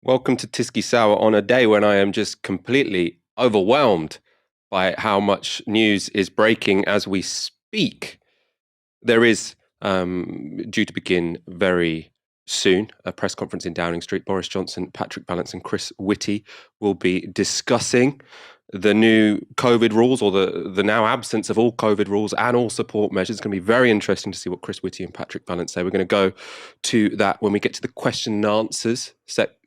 Welcome to Tisky Sour on a day when I am just completely overwhelmed by how much news is breaking as we speak. There is due to begin very soon a press conference in Downing Street. Boris Johnson, Patrick Vallance and Chris Whitty will be discussing the new COVID rules, or the now absence of all COVID rules and all support measures. It's going to be very interesting to see what Chris Whitty and Patrick Vallance say. We're going to go to that when we get to the question and answers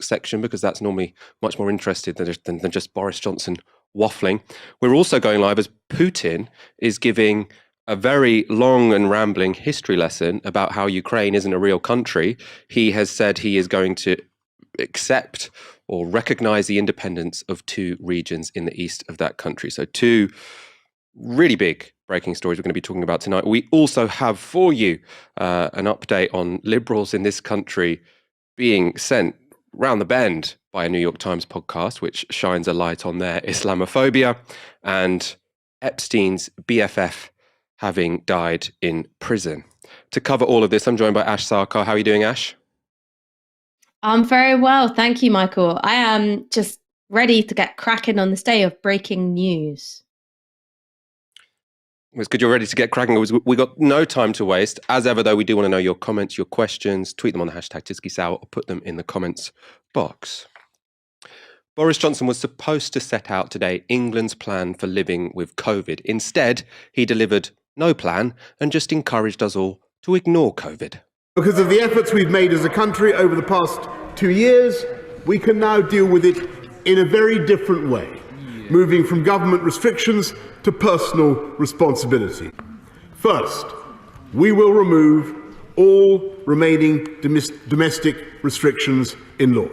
section, because that's normally much more interesting than just Boris Johnson waffling. We're also going live as Putin is giving a very long and rambling history lesson about how Ukraine isn't a real country. He has said he is going to accept or recognize the independence of two regions in the east of that country. So two really big breaking stories we're going to be talking about tonight. We also have for you an update on liberals in this country being sent round the bend by a New York Times podcast, which shines a light on their Islamophobia, and Epstein's BFF having died in prison. To cover all of this, I'm joined by Ash Sarkar. How are you doing, Ash? I'm very well, thank you, Michael. I am just ready to get cracking on this day of breaking news. It's good you're ready to get cracking. We got no time to waste. As ever, though, we do want to know your comments, your questions. Tweet them on the hashtag TiskySour or put them in the comments box. Boris Johnson was supposed to set out today England's plan for living with COVID. Instead, he delivered no plan and just encouraged us all to ignore COVID. Because of the efforts we've made as a country over the past 2 years, we can now deal with it in a very different way, moving from government restrictions to personal responsibility. First, we will remove all remaining domestic restrictions in law.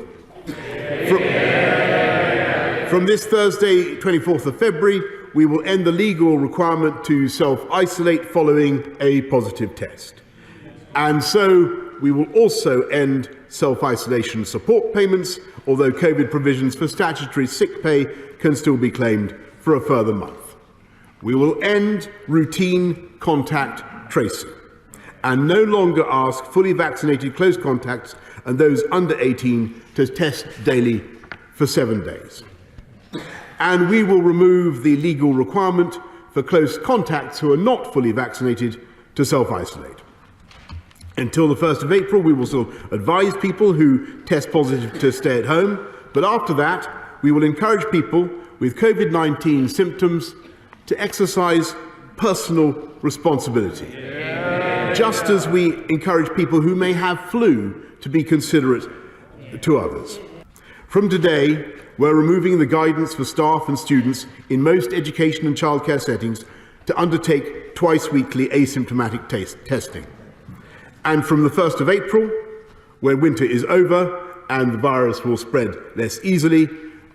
From this Thursday, 24th of February, we will end the legal requirement to self-isolate following a positive test. And so we will also end self-isolation support payments, although COVID provisions for statutory sick pay can still be claimed for a further month. We will end routine contact tracing and no longer ask fully vaccinated close contacts and those under 18 to test daily for 7 days. And we will remove the legal requirement for close contacts who are not fully vaccinated to self-isolate. Until the 1st of April, we will still advise people who test positive to stay at home, but after that, we will encourage people with COVID-19 symptoms to exercise personal responsibility, just as we encourage people who may have flu to be considerate to others. From today, we're removing the guidance for staff and students in most education and childcare settings to undertake twice-weekly asymptomatic testing. And from the 1st of April, when winter is over and the virus will spread less easily,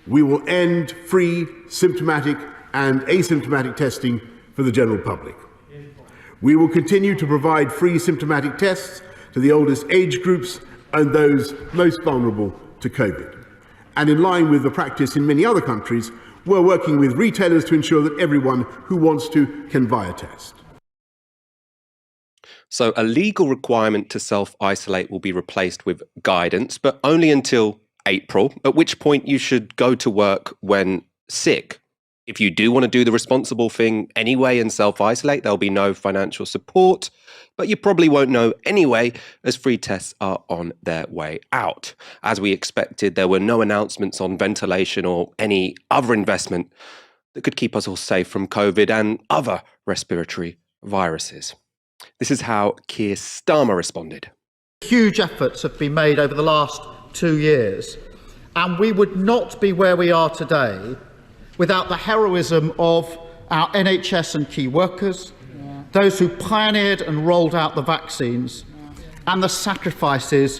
we will end free symptomatic and asymptomatic testing for the general public. We will continue to provide free symptomatic tests to the oldest age groups and those most vulnerable to COVID. And in line with the practice in many other countries, we're working with retailers to ensure that everyone who wants to can buy a test. So a legal requirement to self-isolate will be replaced with guidance, but only until April, at which point you should go to work when sick. If you do want to do the responsible thing anyway and self-isolate, there'll be no financial support, but you probably won't know anyway, as free tests are on their way out. As we expected, there were no announcements on ventilation or any other investment that could keep us all safe from COVID and other respiratory viruses. This is how Keir Starmer responded. Huge efforts have been made over the last 2 years, and we would not be where we are today without the heroism of our NHS and key workers, those who pioneered and rolled out the vaccines, and the sacrifices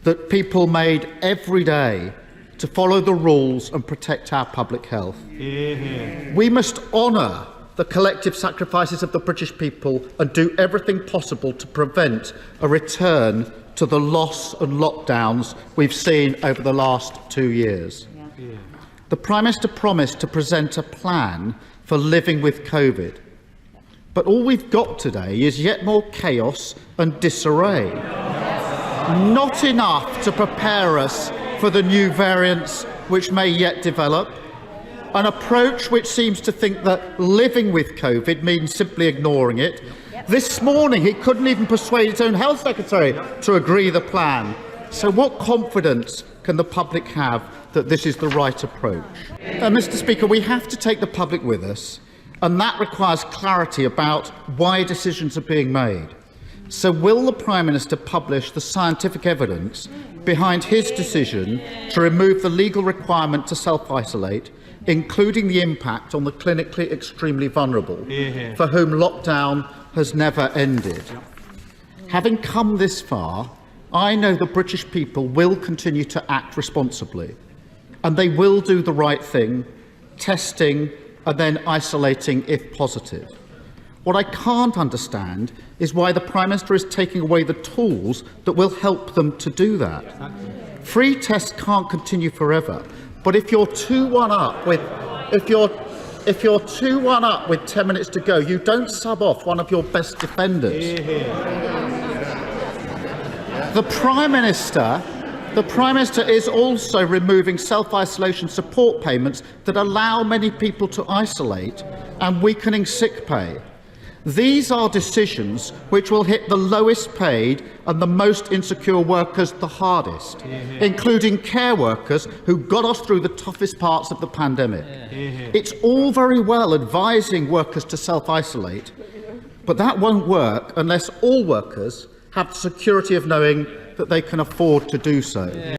that people made every day to follow the rules and protect our public health. We must honour the collective sacrifices of the British people and do everything possible to prevent a return to the loss and lockdowns we've seen over the last 2 years. The Prime Minister promised to present a plan for living with COVID, but all we've got today is yet more chaos and disarray. Not enough to prepare us for the new variants which may yet develop, an approach which seems to think that living with COVID means simply ignoring it. This morning, he couldn't even persuade his own health secretary to agree the plan. So what confidence can the public have that this is the right approach? Mr. Speaker, we have to take the public with us, and that requires clarity about why decisions are being made. So will the Prime Minister publish the scientific evidence behind his decision to remove the legal requirement to self-isolate, including the impact on the clinically extremely vulnerable, for whom lockdown has never ended? Having come this far, I know the British people will continue to act responsibly, and they will do the right thing, testing and then isolating if positive. What I can't understand is why the Prime Minister is taking away the tools that will help them to do that. Free tests can't continue forever, but if you're 2-1 up with if you're 2-1 up with 10 minutes to go, you don't sub off one of your best defenders. The Prime Minister is also removing self-isolation support payments that allow many people to isolate and weakening sick pay. These are decisions which will hit the lowest paid and the most insecure workers the hardest, including care workers who got us through the toughest parts of the pandemic. It's all very well advising workers to self-isolate, but that won't work unless all workers have the security of knowing that they can afford to do so.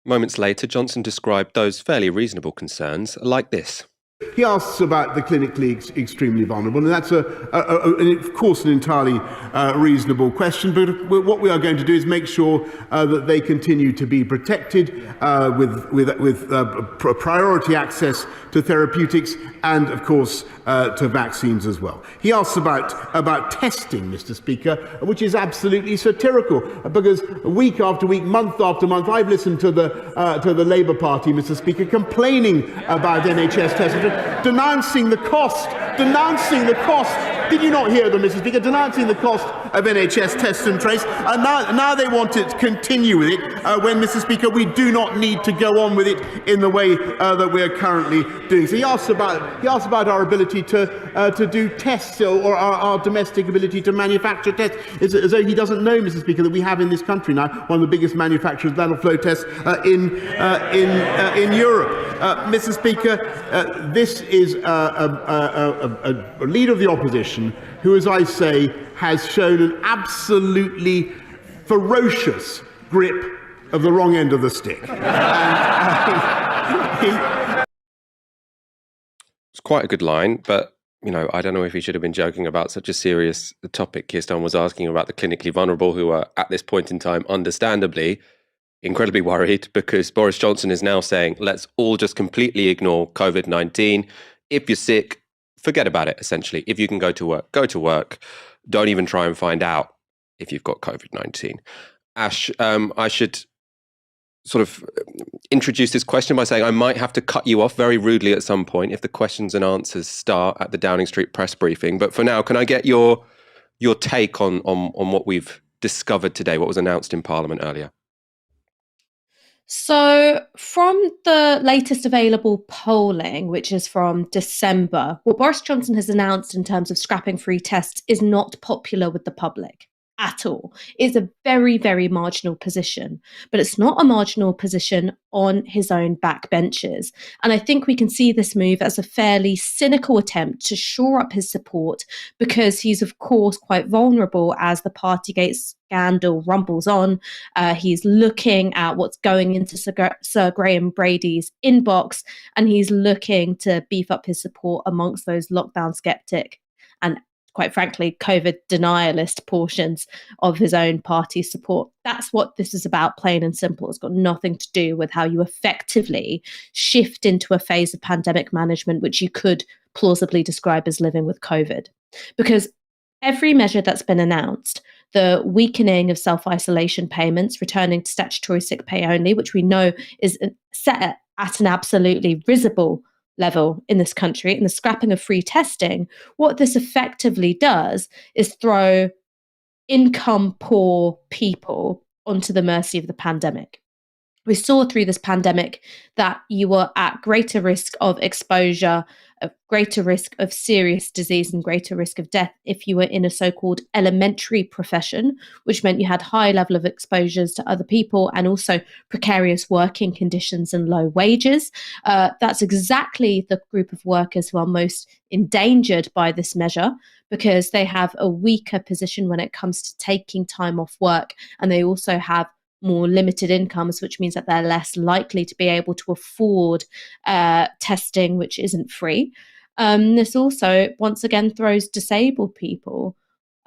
Moments later, Johnson described those fairly reasonable concerns like this. He asks about the clinically extremely vulnerable, and that's, of course, an entirely reasonable question. But what we are going to do is make sure that they continue to be protected with priority access to therapeutics and, of course, to vaccines as well. He asks about testing, Mr. Speaker, which is absolutely satirical, because week after week, month after month, I've listened to the Labour Party, Mr. Speaker, complaining about NHS testing, denouncing the cost. Did you not hear them, Mr. Speaker? Denouncing the cost of NHS test and trace, and now they want to continue with it when, Mr. Speaker, we do not need to go on with it in the way that we are currently doing. So he asks about our ability to do tests, or our domestic ability to manufacture tests. It's as though he doesn't know, Mr. Speaker, that we have in this country now one of the biggest manufacturers of lateral flow tests in Europe. Mr. Speaker, this is a leader of the opposition who, as I say, has shown an absolutely ferocious grip of the wrong end of the stick. It's quite a good line, but I don't know if he should have been joking about such a serious topic. Keir Starmer was asking about the clinically vulnerable, who are at this point in time, understandably, incredibly worried, because Boris Johnson is now saying, let's all just completely ignore COVID-19. If you're sick, forget about it, essentially. If you can go to work, go to work. Don't even try and find out if you've got COVID-19. Ash, I should sort of introduce this question by saying I might have to cut you off very rudely at some point if the questions and answers start at the Downing Street press briefing. But for now, can I get your take on what we've discovered today, what was announced in Parliament earlier? So from the latest available polling, which is from December, what Boris Johnson has announced in terms of scrapping free tests is not popular with the public at all. It's a very, very marginal position, but it's not a marginal position on his own backbenchers. And I think we can see this move as a fairly cynical attempt to shore up his support, because he's, of course, quite vulnerable as the Partygate scandal rumbles on. He's looking at what's going into Sir Graham Brady's inbox, and he's looking to beef up his support amongst those lockdown skeptic and, quite frankly, COVID denialist portions of his own party support. That's what this is about, plain and simple. It's got nothing to do with how you effectively shift into a phase of pandemic management, which you could plausibly describe as living with COVID. Because every measure that's been announced, the weakening of self-isolation payments, returning to statutory sick pay only, which we know is set at an absolutely risible level in this country, and the scrapping of free testing, what this effectively does is throw income poor people onto the mercy of the pandemic. We saw through this pandemic that you were at greater risk of exposure, of greater risk of serious disease, and greater risk of death if you were in a so-called elementary profession, which meant you had high level of exposures to other people and also precarious working conditions and low wages. That's exactly the group of workers who are most endangered by this measure, because they have a weaker position when it comes to taking time off work, and they also have more limited incomes, which means that they're less likely to be able to afford testing, which isn't free. This also, once again, throws disabled people,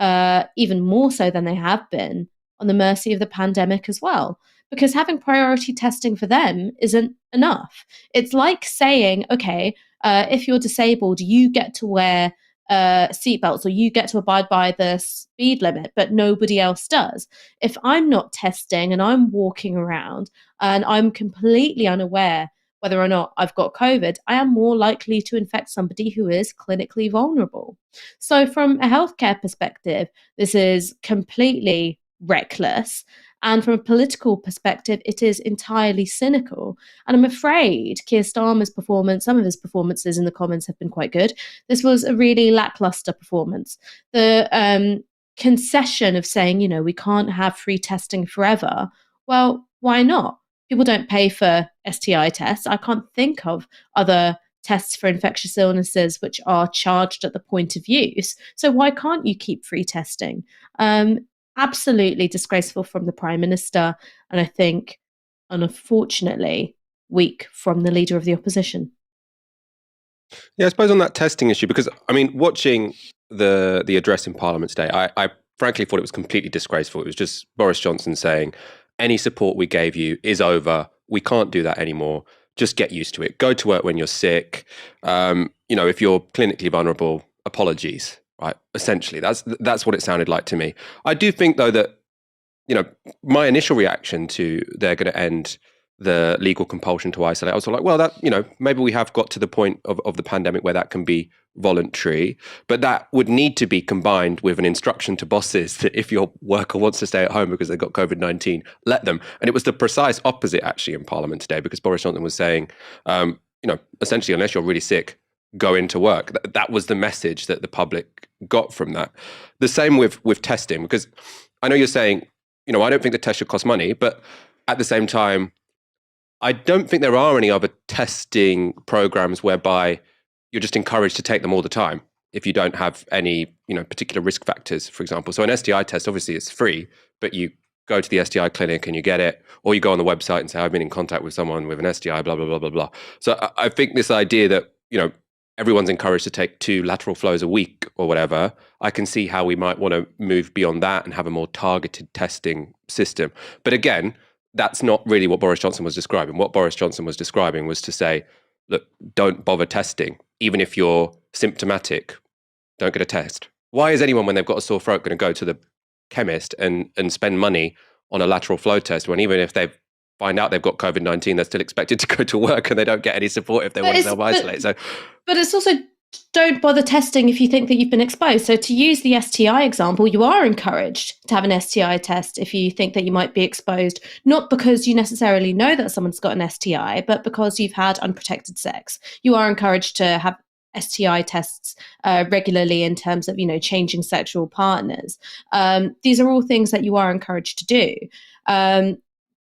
even more so than they have been, on the mercy of the pandemic as well, because having priority testing for them isn't enough. It's like saying, okay, if you're disabled, you get to wear seatbelts, or you get to abide by the speed limit, but nobody else does. If I'm not testing and I'm walking around and I'm completely unaware whether or not I've got COVID, I am more likely to infect somebody who is clinically vulnerable. So, from a healthcare perspective, this is completely reckless. And from a political perspective, it is entirely cynical. And I'm afraid Keir Starmer's performance, some of his performances in the Commons have been quite good. This was a really lackluster performance. The concession of saying, we can't have free testing forever. Well, why not? People don't pay for STI tests. I can't think of other tests for infectious illnesses which are charged at the point of use. So why can't you keep free testing? Absolutely disgraceful from the Prime Minister, and I think, unfortunately, weak from the Leader of the Opposition. Yeah, I suppose on that testing issue, because watching the address in Parliament today, I frankly thought it was completely disgraceful. It was just Boris Johnson saying, any support we gave you is over. We can't do that anymore. Just get used to it. Go to work when you're sick. If you're clinically vulnerable, apologies. Right. Essentially, that's what it sounded like to me. I do think, though, that, my initial reaction to they're going to end the legal compulsion to isolate, I was like, well, that, maybe we have got to the point of the pandemic where that can be voluntary, but that would need to be combined with an instruction to bosses that if your worker wants to stay at home because they've got COVID-19, let them. And it was the precise opposite, actually, in Parliament today, because Boris Johnson was saying, essentially, unless you're really sick, go into work. That was the message that the public got from that. The same with testing, because I know you're saying, I don't think the test should cost money, but at the same time, I don't think there are any other testing programs whereby you're just encouraged to take them all the time if you don't have any, particular risk factors, for example. So an STI test, obviously it's free, but you go to the STI clinic and you get it, or you go on the website and say, I've been in contact with someone with an STI, blah, blah, blah, blah, blah. So I think this idea that, everyone's encouraged to take 2 lateral flows a week or whatever, I can see how we might want to move beyond that and have a more targeted testing system. But again, that's not really what Boris Johnson was describing. What Boris Johnson was describing was to say, look, don't bother testing. Even if you're symptomatic, don't get a test. Why is anyone, when they've got a sore throat, going to go to the chemist and spend money on a lateral flow test when, even if they find out they've got COVID-19, they're still expected to go to work and they don't get any support if they want to self-isolate? But it's also, don't bother testing if you think that you've been exposed. So to use the STI example, you are encouraged to have an STI test if you think that you might be exposed, not because you necessarily know that someone's got an STI, but because you've had unprotected sex. You are encouraged to have STI tests regularly in terms of, changing sexual partners. These are all things that you are encouraged to do.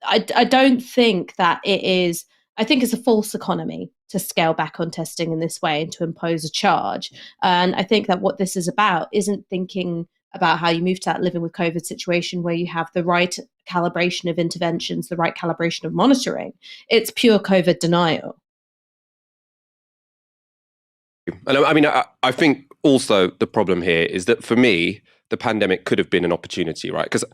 I don't think that it is, I think it's a false economy to scale back on testing in this way and to impose a charge. And I think that what this is about isn't thinking about how you move to that living with COVID situation where you have the right calibration of interventions, the right calibration of monitoring. It's pure COVID denial. And I think also the problem here is that, for me, the pandemic could have been an opportunity, right? Because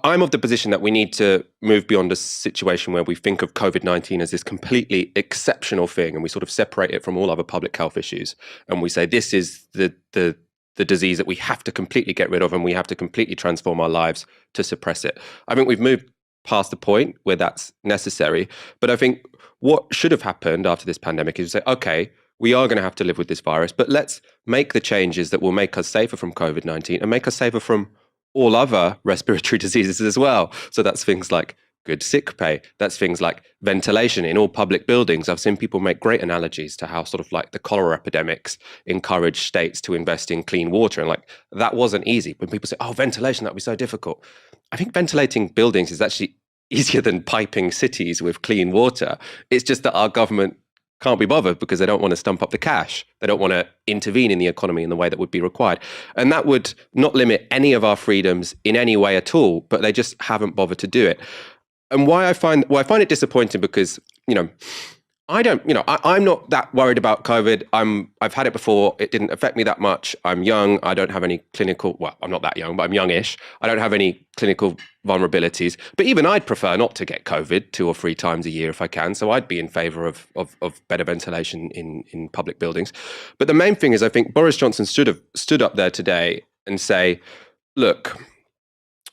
I'm of the position that we need to move beyond a situation where we think of COVID-19 as this completely exceptional thing and we sort of separate it from all other public health issues. And we say, this is the disease that we have to completely get rid of and we have to completely transform our lives to suppress it. I think we've moved past the point where that's necessary. But I think what should have happened after this pandemic is to say, okay, we are going to have to live with this virus, but let's make the changes that will make us safer from COVID-19 and make us safer from all other respiratory diseases as well. So that's things like good sick pay. That's things like ventilation in all public buildings. I've seen people make great analogies to how sort of like the cholera epidemics encouraged states to invest in clean water. And like, that wasn't easy. When people say, oh, ventilation, that'd be so difficult. I think ventilating buildings is actually easier than piping cities with clean water. It's just that our government can't be bothered because they don't want to stump up the cash. They don't want to intervene in the economy in the way that would be required. And that would not limit any of our freedoms in any way at all, but they just haven't bothered to do it. And why I find it disappointing because, I'm not that worried about COVID. I've had it before. It didn't affect me that much. I'm young. I don't have any I'm not that young, but I'm youngish. I don't have any clinical vulnerabilities. But even I'd prefer not to get COVID 2 or 3 times a year if I can. So I'd be in favor of better ventilation in public buildings. But the main thing is I think Boris Johnson should have stood up there today and say, look,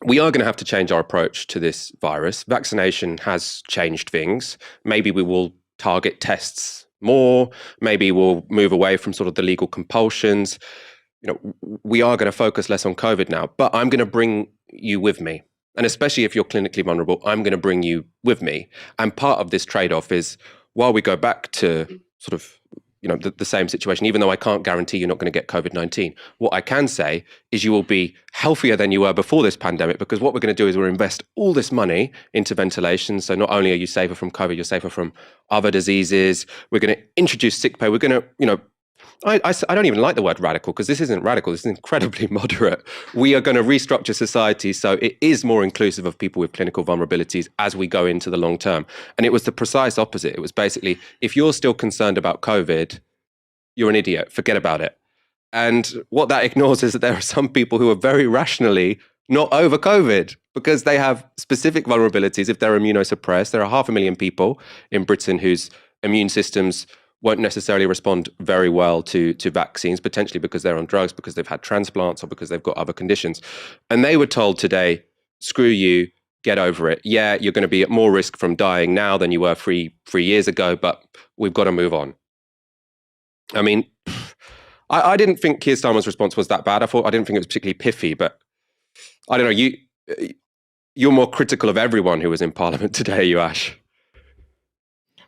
we are going to have to change our approach to this virus. Vaccination has changed things. Maybe we will target tests more. Maybe we'll move away from sort of the legal compulsions. We are going to focus less on COVID now, but I'm going to bring you with me. And especially if you're clinically vulnerable, I'm going to bring you with me. And part of this trade-off is while we go back to sort of the same situation, even though I can't guarantee you're not going to get COVID-19. What I can say is you will be healthier than you were before this pandemic, because what we're going to do is we'll invest all this money into ventilation. So not only are you safer from COVID, you're safer from other diseases. We're going to introduce sick pay. We're going to, I don't even like the word radical because this isn't radical. This is incredibly moderate. We are going to restructure society so it is more inclusive of people with clinical vulnerabilities as we go into the long term. And it was the precise opposite. It was basically, if you're still concerned about COVID, you're an idiot. Forget about it. And what that ignores is that there are some people who are very rationally not over COVID because they have specific vulnerabilities. If they're immunosuppressed, there are 500,000 people in Britain whose immune systems won't necessarily respond very well to vaccines, potentially because they're on drugs, because they've had transplants, or because they've got other conditions. And they were told today, screw you, get over it. Yeah, you're going to be at more risk from dying now than you were three years ago, but we've got to move on. I mean, I didn't think Keir Starmer's response was that bad. I didn't think it was particularly pithy, but I don't know, you're more critical of everyone who was in Parliament today, you Ash.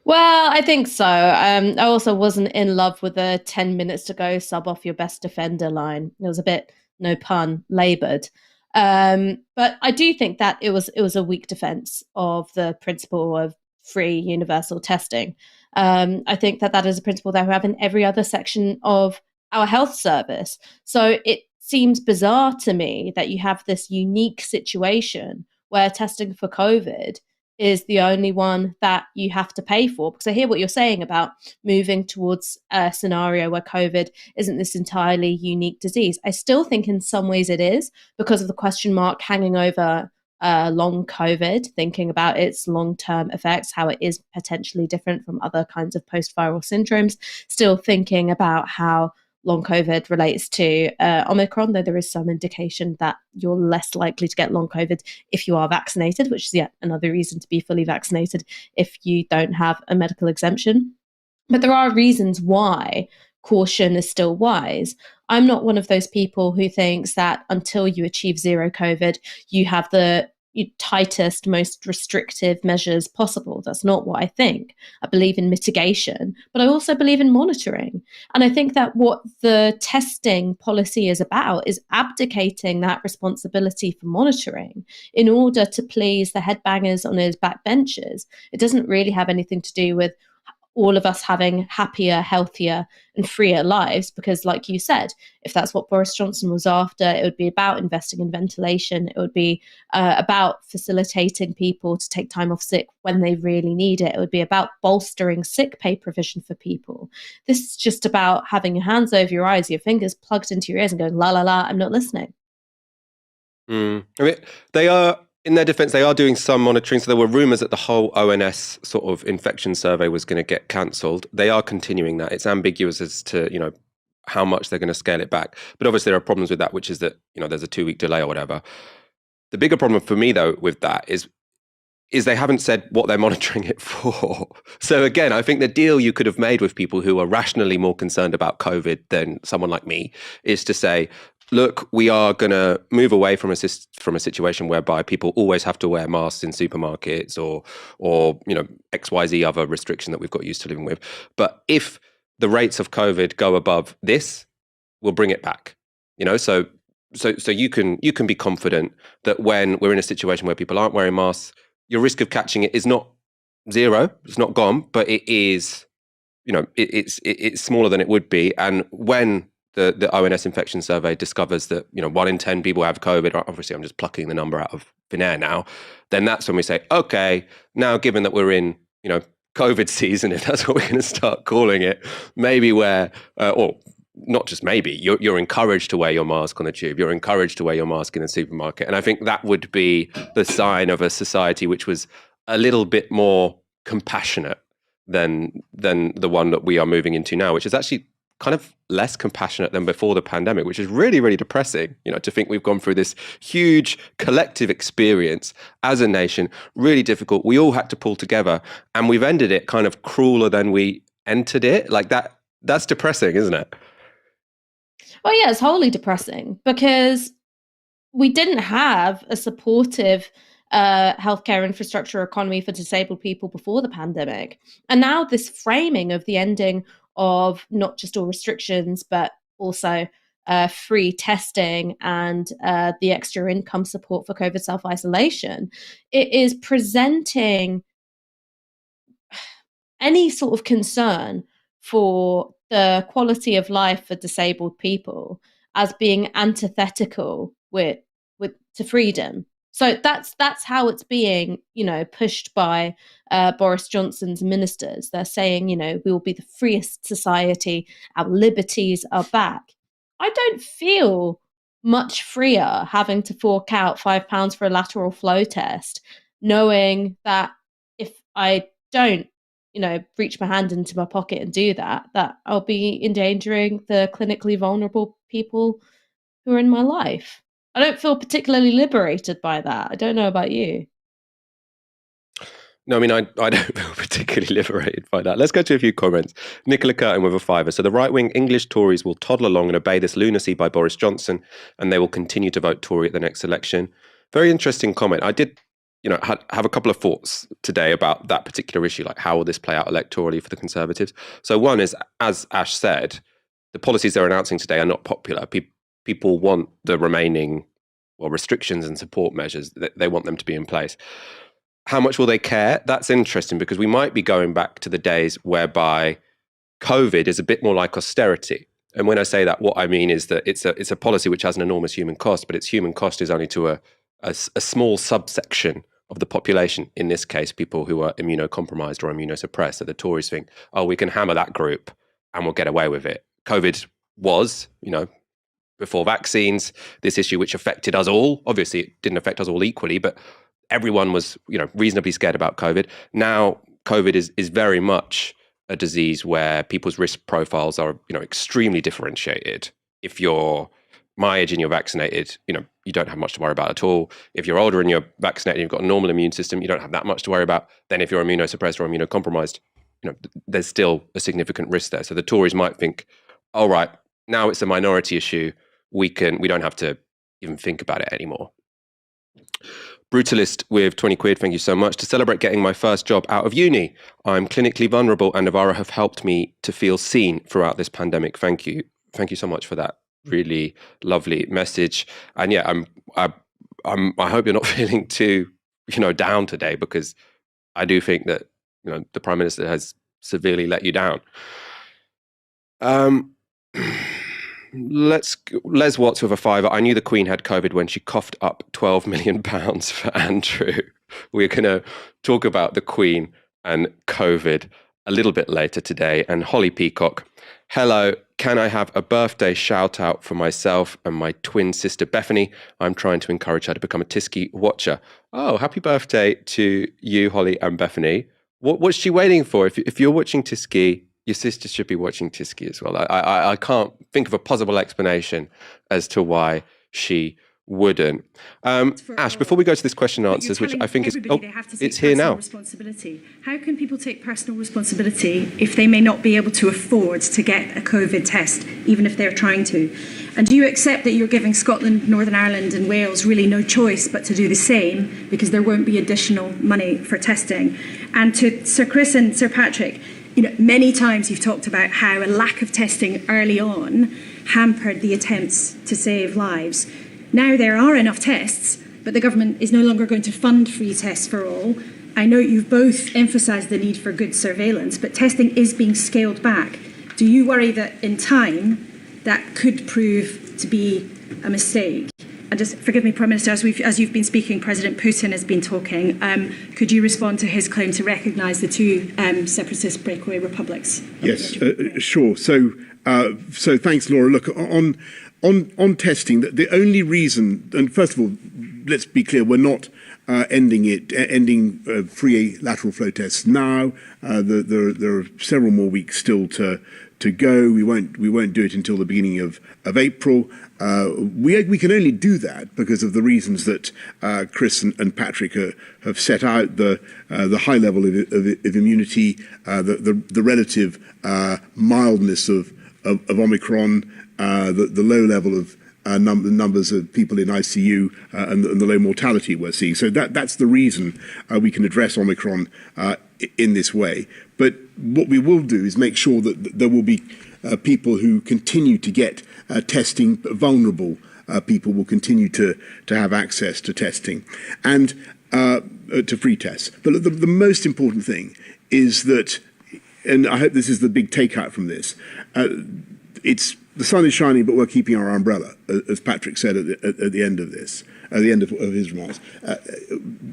Well, I think so. I also wasn't in love with the 10 minutes to go, sub off your best defender line. It was a bit, no pun, laboured. But I do think that it was a weak defence of the principle of free universal testing. I think that is a principle that we have in every other section of our health service. So it seems bizarre to me that you have this unique situation where testing for COVID is the only one that you have to pay for. Because I hear what you're saying about moving towards a scenario where COVID isn't this entirely unique disease. I still think in some ways it is, because of the question mark hanging over long COVID, thinking about its long-term effects, how it is potentially different from other kinds of post-viral syndromes, still thinking about how long COVID relates to Omicron, though there is some indication that you're less likely to get long COVID if you are vaccinated, which is yet another reason to be fully vaccinated if you don't have a medical exemption. But there are reasons why caution is still wise. I'm not one of those people who thinks that until you achieve zero COVID, you have the tightest, most restrictive measures possible. That's not what I think. I believe in mitigation, but I also believe in monitoring. And I think that what the testing policy is about is abdicating that responsibility for monitoring in order to please the headbangers on his backbenchers. It doesn't really have anything to do with all of us having happier, healthier and freer lives, because like you said, if that's what Boris Johnson was after, it would be about investing in ventilation. It would be about facilitating people to take time off sick when they really need it. It would be about bolstering sick pay provision for people. This is just about having your hands over your eyes, your fingers plugged into your ears and going, la, la, la, I'm not listening. I mean, they are, in their defense, they are doing some monitoring. So there were rumors that the whole ONS sort of infection survey was going to get cancelled. They are continuing that. It's ambiguous as to, how much they're going to scale it back. But obviously there are problems with that, which is that, there's a 2-week delay or whatever. The bigger problem for me, though, with that is they haven't said what they're monitoring it for. So again, I think the deal you could have made with people who are rationally more concerned about COVID than someone like me is to say, look, we are going to move away from a situation whereby people always have to wear masks in supermarkets or XYZ other restriction that we've got used to living with. But if the rates of COVID go above this, we'll bring it back. So you can be confident that when we're in a situation where people aren't wearing masks, your risk of catching it is not zero. It's not gone, but it is. It's smaller than it would be. And when the ONS infection survey discovers that 1 in 10 people have COVID, obviously I'm just plucking the number out of thin air now, then that's when we say, okay, now given that we're in COVID season, if that's what we're going to start calling it, maybe or not just maybe, you're encouraged to wear your mask on the tube, you're encouraged to wear your mask in the supermarket. And I think that would be the sign of a society which was a little bit more compassionate than the one that we are moving into now, which is actually kind of less compassionate than before the pandemic, which is really, really depressing, to think we've gone through this huge collective experience as a nation, really difficult. We all had to pull together and we've ended it kind of crueler than we entered it. Like that's depressing, isn't it? Well, yeah, it's wholly depressing because we didn't have a supportive healthcare infrastructure economy for disabled people before the pandemic. And now this framing of the ending of not just all restrictions, but also free testing and the extra income support for COVID self-isolation, it is presenting any sort of concern for the quality of life for disabled people as being antithetical to freedom. So that's how it's being, pushed by Boris Johnson's ministers. They're saying, we will be the freest society. Our liberties are back. I don't feel much freer having to fork out £5 for a lateral flow test, knowing that if I don't, reach my hand into my pocket and do that I'll be endangering the clinically vulnerable people who are in my life. I don't feel particularly liberated by that. I don't know about you. No, I mean, I don't feel particularly liberated by that. Let's go to a few comments. Nicola Curtin with a fiver. So the right-wing English Tories will toddle along and obey this lunacy by Boris Johnson, and they will continue to vote Tory at the next election. Very interesting comment. I did, have a couple of thoughts today about that particular issue, like how will this play out electorally for the Conservatives? So one is, as Ash said, the policies they're announcing today are not popular. People want the remaining restrictions and support measures. They want them to be in place. How much will they care? That's interesting because we might be going back to the days whereby COVID is a bit more like austerity. And when I say that, what I mean is that it's a policy which has an enormous human cost, but its human cost is only to a small subsection of the population. In this case, people who are immunocompromised or immunosuppressed. So the Tories think, oh, we can hammer that group and we'll get away with it. COVID was, before vaccines, this issue which affected us all. Obviously, it didn't affect us all equally, but everyone was, reasonably scared about COVID. Now, COVID is very much a disease where people's risk profiles are, extremely differentiated. If you're my age and you're vaccinated, you don't have much to worry about at all. If you're older and you're vaccinated, you've got a normal immune system, you don't have that much to worry about. Then if you're immunosuppressed or immunocompromised, there's still a significant risk there. So the Tories might think, all right, now it's a minority issue. We don't have to even think about it anymore. Brutalist with 20 quid, thank you so much. To celebrate getting my first job out of uni, I'm clinically vulnerable and Novara have helped me to feel seen throughout this pandemic. Thank you. Thank you so much for that really lovely message. And yeah, I hope you're not feeling too, down today, because I do think that, the Prime Minister has severely let you down. Les Watts with a fiver. I knew the Queen had COVID when she coughed up £12 million for Andrew. We're going to talk about the Queen and COVID a little bit later today. And Holly Peacock, hello, can I have a birthday shout out for myself and my twin sister Bethany? I'm trying to encourage her to become a Tisky watcher. Oh, happy birthday to you, Holly and Bethany. What's she waiting for? If you're watching Tisky, your sister should be watching Tisky as well. I can't think of a possible explanation as to why she wouldn't. Ash, before we go to this question and answers, which I think is, it's here now. Responsibility. How can people take personal responsibility if they may not be able to afford to get a COVID test, even if they're trying to? And do you accept that you're giving Scotland, Northern Ireland and Wales really no choice but to do the same because there won't be additional money for testing? And to Sir Chris and Sir Patrick, many times you've talked about how a lack of testing early on hampered the attempts to save lives. Now there are enough tests, but the government is no longer going to fund free tests for all. I know you've both emphasised the need for good surveillance, but testing is being scaled back. Do you worry that in time that could prove to be a mistake? And just forgive me, Prime Minister, as you've been speaking, President Putin has been talking. Could you respond to his claim to recognise the two separatist breakaway republics? Yes, sure. So thanks, Laura. Look, on testing, the only reason, and first of all, let's be clear, we're not ending free lateral flow tests now. There are several more weeks still to go. We won't do it until the beginning of April. We can only do that because of the reasons that Chris and Patrick have set out: the high level of immunity, the relative mildness of Omicron, the low level of numbers of people in ICU and the low mortality we're seeing. So that's the reason we can address Omicron in this way. But what we will do is make sure that there will be people who continue to get testing. Vulnerable people will continue to have access to testing and to free tests. But the most important thing is that, and I hope this is the big takeout from this, the sun is shining, but we're keeping our umbrella, as Patrick said at the end of this, at the end of his remarks.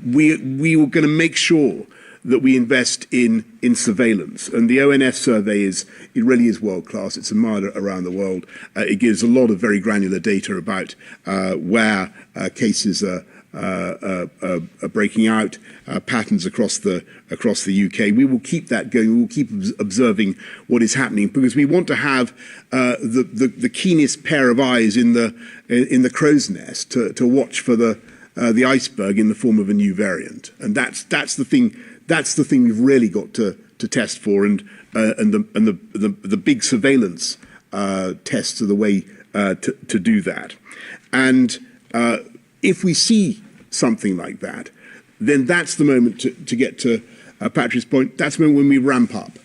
We were going to make sure that we invest in surveillance, and the ONS survey really is world class. It's admired around the world. It gives a lot of very granular data about where cases are breaking out, patterns across the UK. We will keep that going. We will keep observing what is happening because we want to have the keenest pair of eyes in the crow's nest to watch for the iceberg in the form of a new variant. And that's the thing. That's the thing we've really got to test for. And the big surveillance tests are the way to do that. And if we see something like that, then that's the moment to get to Patrick's point. That's the moment when we ramp up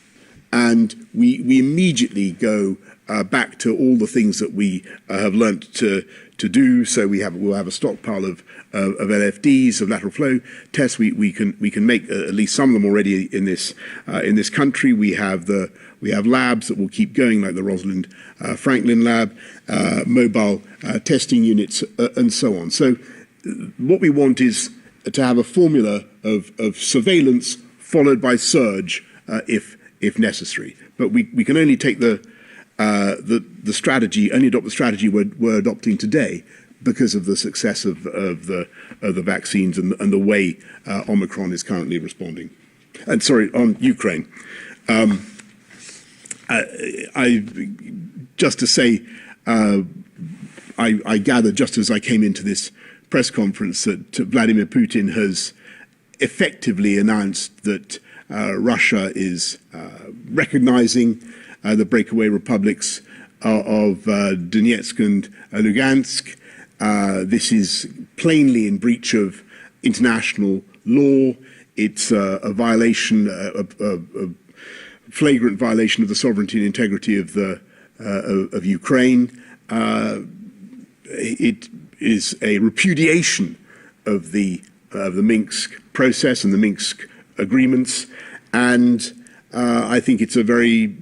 and we immediately go back to all the things that we have learnt to do. So we'll have a stockpile of LFDs, of lateral flow tests. We can make at least some of them already in this country. We have labs that will keep going, like the Rosalind Franklin lab, mobile testing units, and so on. So what we want is to have a formula of surveillance followed by surge if necessary. But we can only take the strategy, only adopt the strategy we're adopting today because of the success of the vaccines and the way Omicron is currently responding. And sorry, on Ukraine, just to say, I gathered just as I came into this press conference that Vladimir Putin has effectively announced that Russia is recognizing the breakaway republics of Donetsk and Lugansk. This is plainly in breach of international law. It's a violation, a flagrant violation of the sovereignty and integrity of Ukraine. It is a repudiation of the Minsk process and the Minsk agreements, and I think it's a very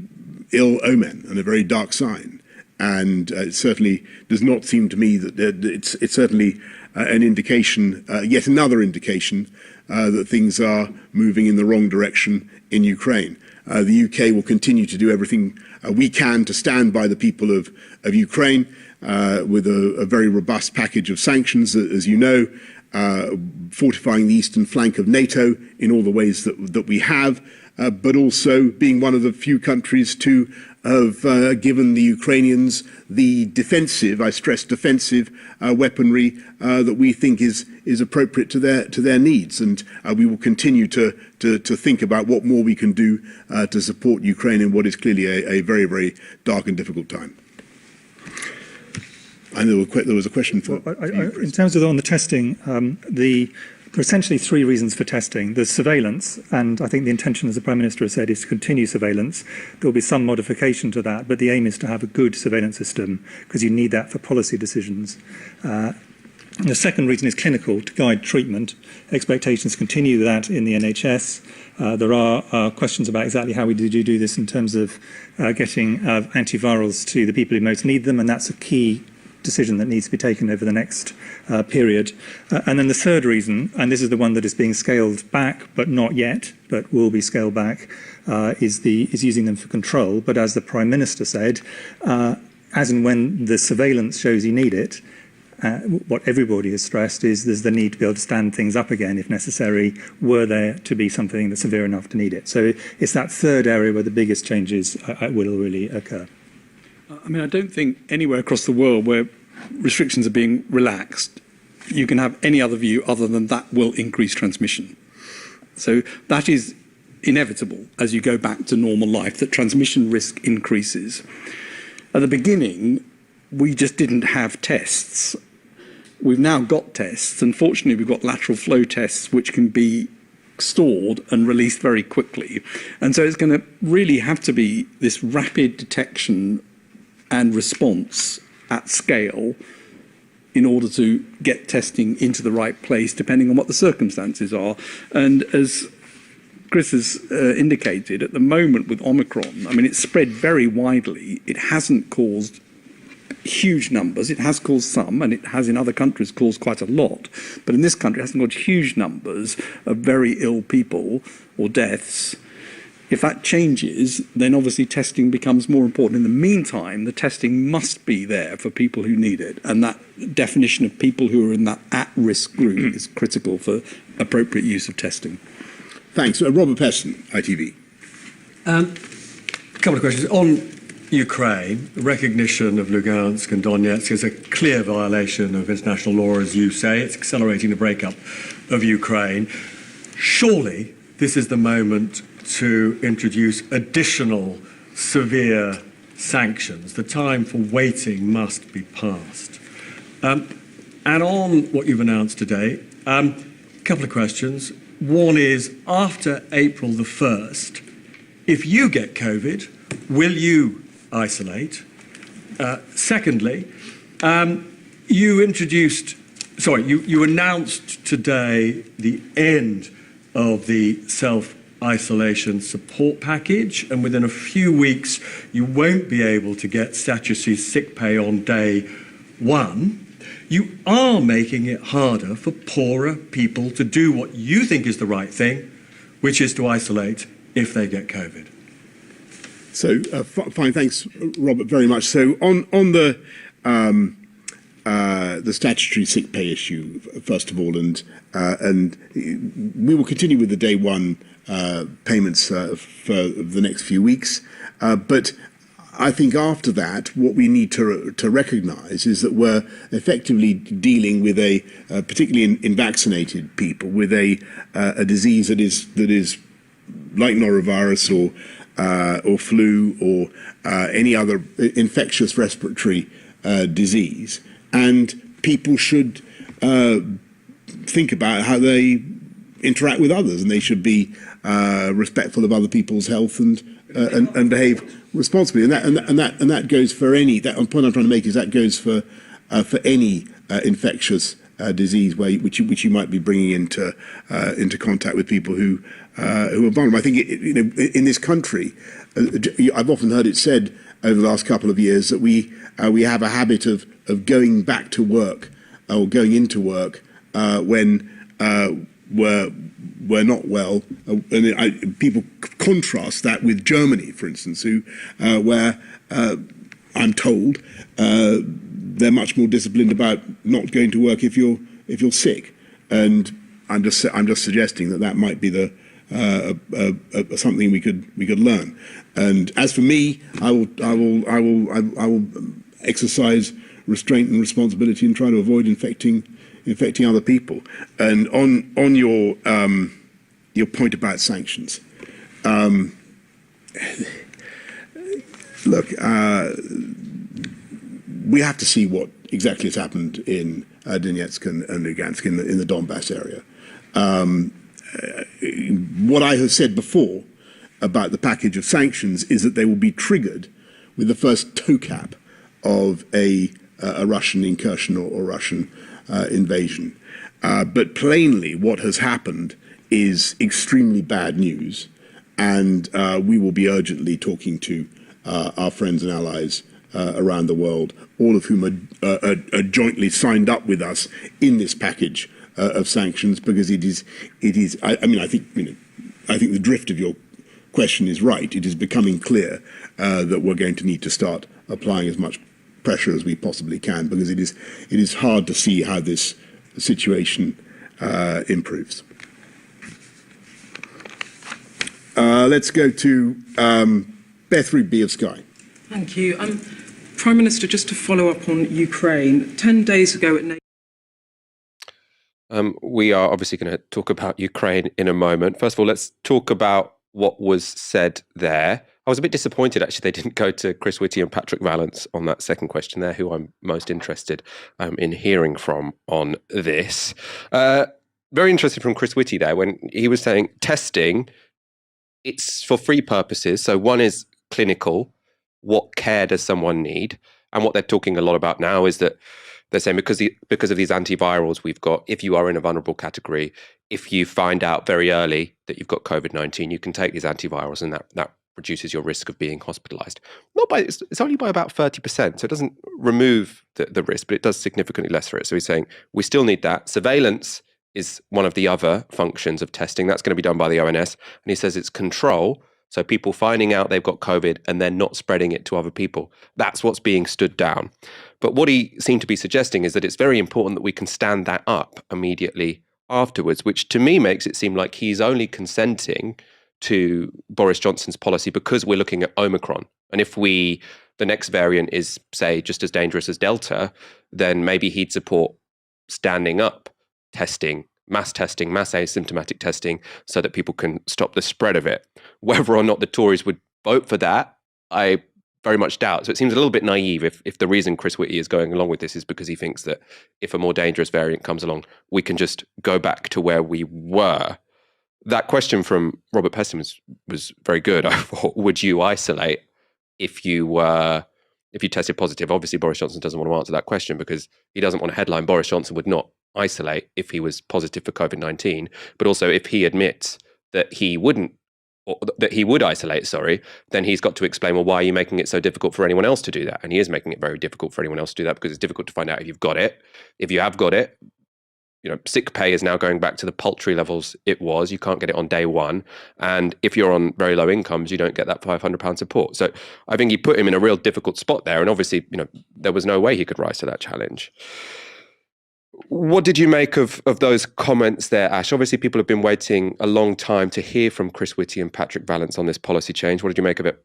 ill omen and a very dark sign. And it certainly does not seem to me that it's certainly an indication, yet another indication, that things are moving in the wrong direction in Ukraine. The UK will continue to do everything we can to stand by the people of Ukraine with a very robust package of sanctions, as you know, fortifying the eastern flank of NATO in all the ways that we have, but also being one of the few countries to have given the Ukrainians the defensive, I stress defensive, weaponry that we think is appropriate to their needs. And we will continue to think about what more we can do to support Ukraine in what is clearly a very, very dark and difficult time. I know there was a question for you, in terms of on the testing, there are essentially three reasons for testing. There's surveillance, and I think the intention, as the Prime Minister has said, is to continue surveillance. There will be some modification to that, but the aim is to have a good surveillance system because you need that for policy decisions. The second reason is clinical, to guide treatment. Expectations continue that in the NHS. There are questions about exactly how we do this in terms of getting antivirals to the people who most need them, and that's a key decision that needs to be taken over the next period. And then the third reason, and this is the one that is being scaled back, but not yet, but will be scaled back, is using them for control. But as the Prime Minister said, as and when the surveillance shows you need it, what everybody has stressed is there's the need to be able to stand things up again if necessary, were there to be something that's severe enough to need it. So it's that third area where the biggest changes will really occur. I mean, I don't think anywhere across the world where restrictions are being relaxed, you can have any other view other than that will increase transmission. So that is inevitable as you go back to normal life, that transmission risk increases. At the beginning, we just didn't have tests. We've now got tests, and fortunately we've got lateral flow tests which can be stored and released very quickly. And so it's going to really have to be this rapid detection and response at scale in order to get testing into the right place, depending on what the circumstances are. And as Chris has indicated, at the moment with Omicron, I mean, it's spread very widely. It hasn't caused huge numbers. It has caused some, and it has in other countries caused quite a lot. But in this country, it hasn't caused huge numbers of very ill people or deaths. If that changes, then obviously testing becomes more important. In the meantime, the testing must be there for people who need it. And that definition of people who are in that at-risk group is critical for appropriate use of testing. Thanks. Robert Peston, ITV. A couple of questions. On Ukraine, the recognition of Lugansk and Donetsk is a clear violation of international law, as you say. It's accelerating the breakup of Ukraine. Surely this is the moment to introduce additional severe sanctions. The time for waiting must be past. And on what you've announced today, a couple of questions. One is, after April the 1st, if you get COVID, will you isolate? Secondly, you announced today the end of the self-isolation support package, and within a few weeks you won't be able to get statutory sick pay on day one. You are making it harder for poorer people to do what you think is the right thing, which is to isolate if they get COVID. So, fine, thanks, Robert, very much. So, on the statutory sick pay issue, first of all, and we will continue with the day one payments for the next few weeks. But I think after that, what we need to recognise is that we're effectively dealing with particularly in vaccinated people, with a disease that is like norovirus or flu or any other infectious respiratory disease. And people should think about how they interact with others, and they should be respectful of other people's health and behave responsibly. And that goes for any. The point I'm trying to make is that goes for any infectious disease which you might be bringing into contact with people who are vulnerable. I think in this country, I've often heard it said over the last couple of years that we have a habit of going back to work or going into work when we're not well. And people contrast that with Germany, for instance, where I'm told they're much more disciplined about not going to work if you're sick. and I'm just suggesting that might be the something we could learn. And as for me, I will exercise restraint and responsibility and try to avoid infecting other people. And on your point about sanctions, look, we have to see what exactly has happened in Donetsk and Lugansk in the Donbass area. What I have said before about the package of sanctions is that they will be triggered with the first toe cap of a Russian incursion or Russian invasion. But plainly, what has happened is extremely bad news, and we will be urgently talking to our friends and allies around the world, all of whom are jointly signed up with us in this package of sanctions, because it is. I think the drift of your question is right. It is becoming clear that we're going to need to start applying as much pressure as we possibly can, because it is hard to see how this situation improves. Let's go to Beth Reed of Sky. Thank you. Prime Minister, just to follow up on Ukraine, 10 days ago at NATO. We are obviously going to talk about Ukraine in a moment. First of all, let's talk about what was said there. I was a bit disappointed, actually, they didn't go to Chris Whitty and Patrick Vallance on that second question there, who I'm most interested in hearing from on this. Very interested from Chris Whitty there when he was saying testing, it's for three purposes. So one is clinical. What care does someone need? And what they're talking a lot about now is that they're saying because of these antivirals we've got, if you are in a vulnerable category, if you find out very early that you've got COVID-19, you can take these antivirals, and that reduces your risk of being hospitalized. It's only by about 30%, so it doesn't remove the risk, but it does significantly less for it. So he's saying we still need that. Surveillance is one of the other functions of testing. That's going to be done by the ONS. And he says it's control. So people finding out they've got COVID and then not spreading it to other people. That's what's being stood down. But what he seemed to be suggesting is that it's very important that we can stand that up immediately afterwards, which to me makes it seem like he's only consenting to Boris Johnson's policy because we're looking at Omicron. And if the next variant is, say, just as dangerous as Delta, then maybe he'd support standing up testing, mass asymptomatic testing, so that people can stop the spread of it. Whether or not the Tories would vote for that, I very much doubt. So it seems a little bit naive if the reason Chris Whitty is going along with this is because he thinks that if a more dangerous variant comes along, we can just go back to where we were. That question from Robert Peston was very good. I thought, would you isolate if you tested positive? Obviously, Boris Johnson doesn't want to answer that question because he doesn't want a headline. Boris Johnson would not isolate if he was positive for COVID-19. But also, if he admits that he would isolate, then he's got to explain, well, why are you making it so difficult for anyone else to do that? And he is making it very difficult for anyone else to do that because it's difficult to find out if you've got it. If you have got it, sick pay is now going back to the paltry levels it was. You can't get it on day one. And if you're on very low incomes, you don't get that £500 support. So I think he put him in a real difficult spot there. And obviously, there was no way he could rise to that challenge. What did you make of those comments there, Ash? Obviously, people have been waiting a long time to hear from Chris Whitty and Patrick Vallance on this policy change. What did you make of it?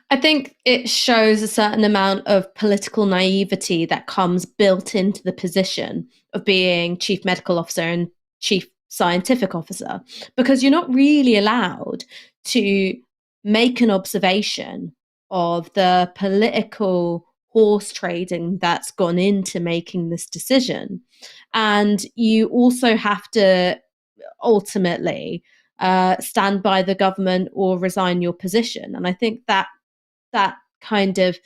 I think it shows a certain amount of political naivety that comes built into the position of being chief medical officer and chief scientific officer, because you're not really allowed to make an observation of the political horse trading that's gone into making this decision. And you also have to ultimately stand by the government or resign your position. And I think that kind of,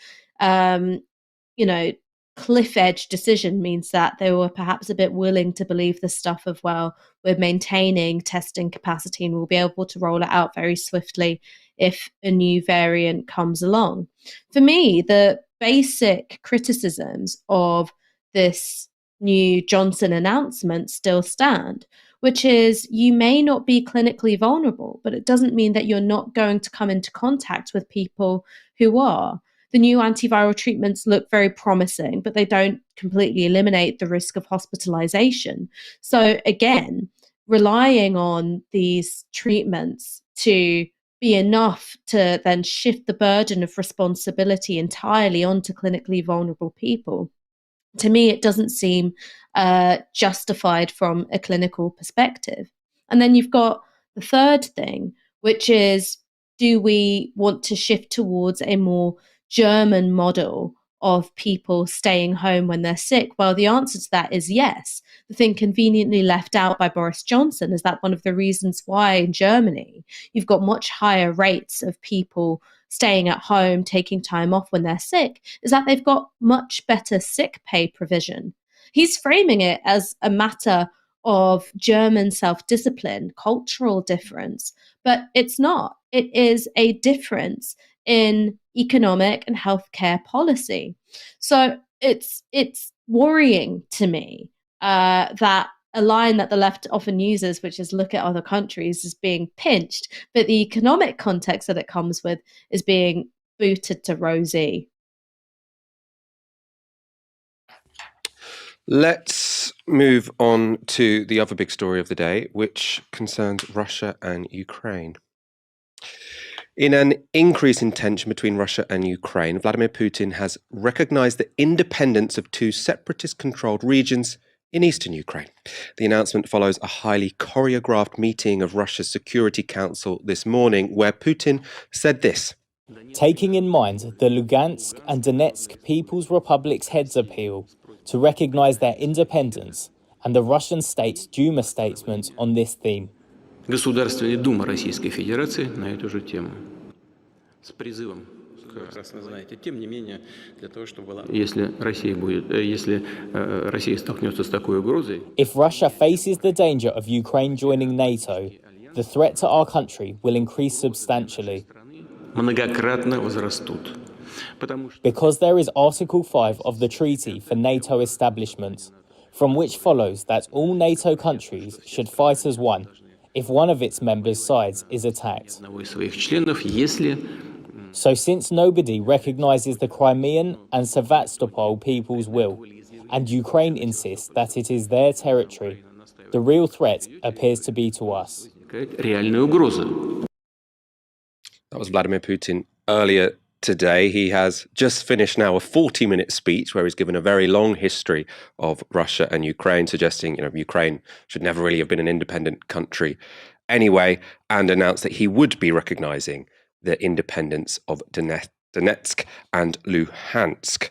cliff edge decision means that they were perhaps a bit willing to believe the stuff of, well, we're maintaining testing capacity and we'll be able to roll it out very swiftly if a new variant comes along. For me, the basic criticisms of this new Johnson announcement still stand, which is you may not be clinically vulnerable, but it doesn't mean that you're not going to come into contact with people who are. The new antiviral treatments look very promising, but they don't completely eliminate the risk of hospitalization. So again, relying on these treatments to be enough to then shift the burden of responsibility entirely onto clinically vulnerable people, to me, it doesn't seem justified from a clinical perspective. And then you've got the third thing, which is, do we want to shift towards a more German model of people staying home when they're sick? Well, the answer to that is yes. The thing conveniently left out by Boris Johnson is that one of the reasons why in Germany you've got much higher rates of people staying at home, taking time off when they're sick, is that they've got much better sick pay provision. He's framing it as a matter of German self-discipline, cultural difference, but it's not. It is a difference in economic and healthcare policy. So it's worrying to me that a line that the left often uses, which is look at other countries, is being pinched, but the economic context that it comes with is being booted to rosy. Let's move on to the other big story of the day, which concerns Russia and Ukraine. In an increase in tension between Russia and Ukraine, Vladimir Putin has recognized the independence of two separatist-controlled regions in eastern Ukraine. The announcement follows a highly choreographed meeting of Russia's Security Council this morning, where Putin said this. Taking in mind the Lugansk and Donetsk People's Republics' heads appeal to recognize their independence and the Russian state's Duma statement on this theme. Государственная Дума Российской Федерации на эту же тему. С призывом, прекрасно знаете, тем не менее, для того, чтобы если Россия столкнется с такой угрозой. If Russia faces the danger of Ukraine joining NATO, the threat to our country will increase substantially. Многократно возрастут. Because there is Article 5 of the Treaty for NATO establishment, from which follows that all NATO countries should fight as one if one of its members' sides is attacked. So since nobody recognizes the Crimean and Sevastopol people's will, and Ukraine insists that it is their territory, the real threat appears to be to us. That was Vladimir Putin earlier today. He has just finished now a 40-minute speech where he's given a very long history of Russia and Ukraine, suggesting Ukraine should never really have been an independent country anyway, and announced that he would be recognizing the independence of Donetsk and Luhansk.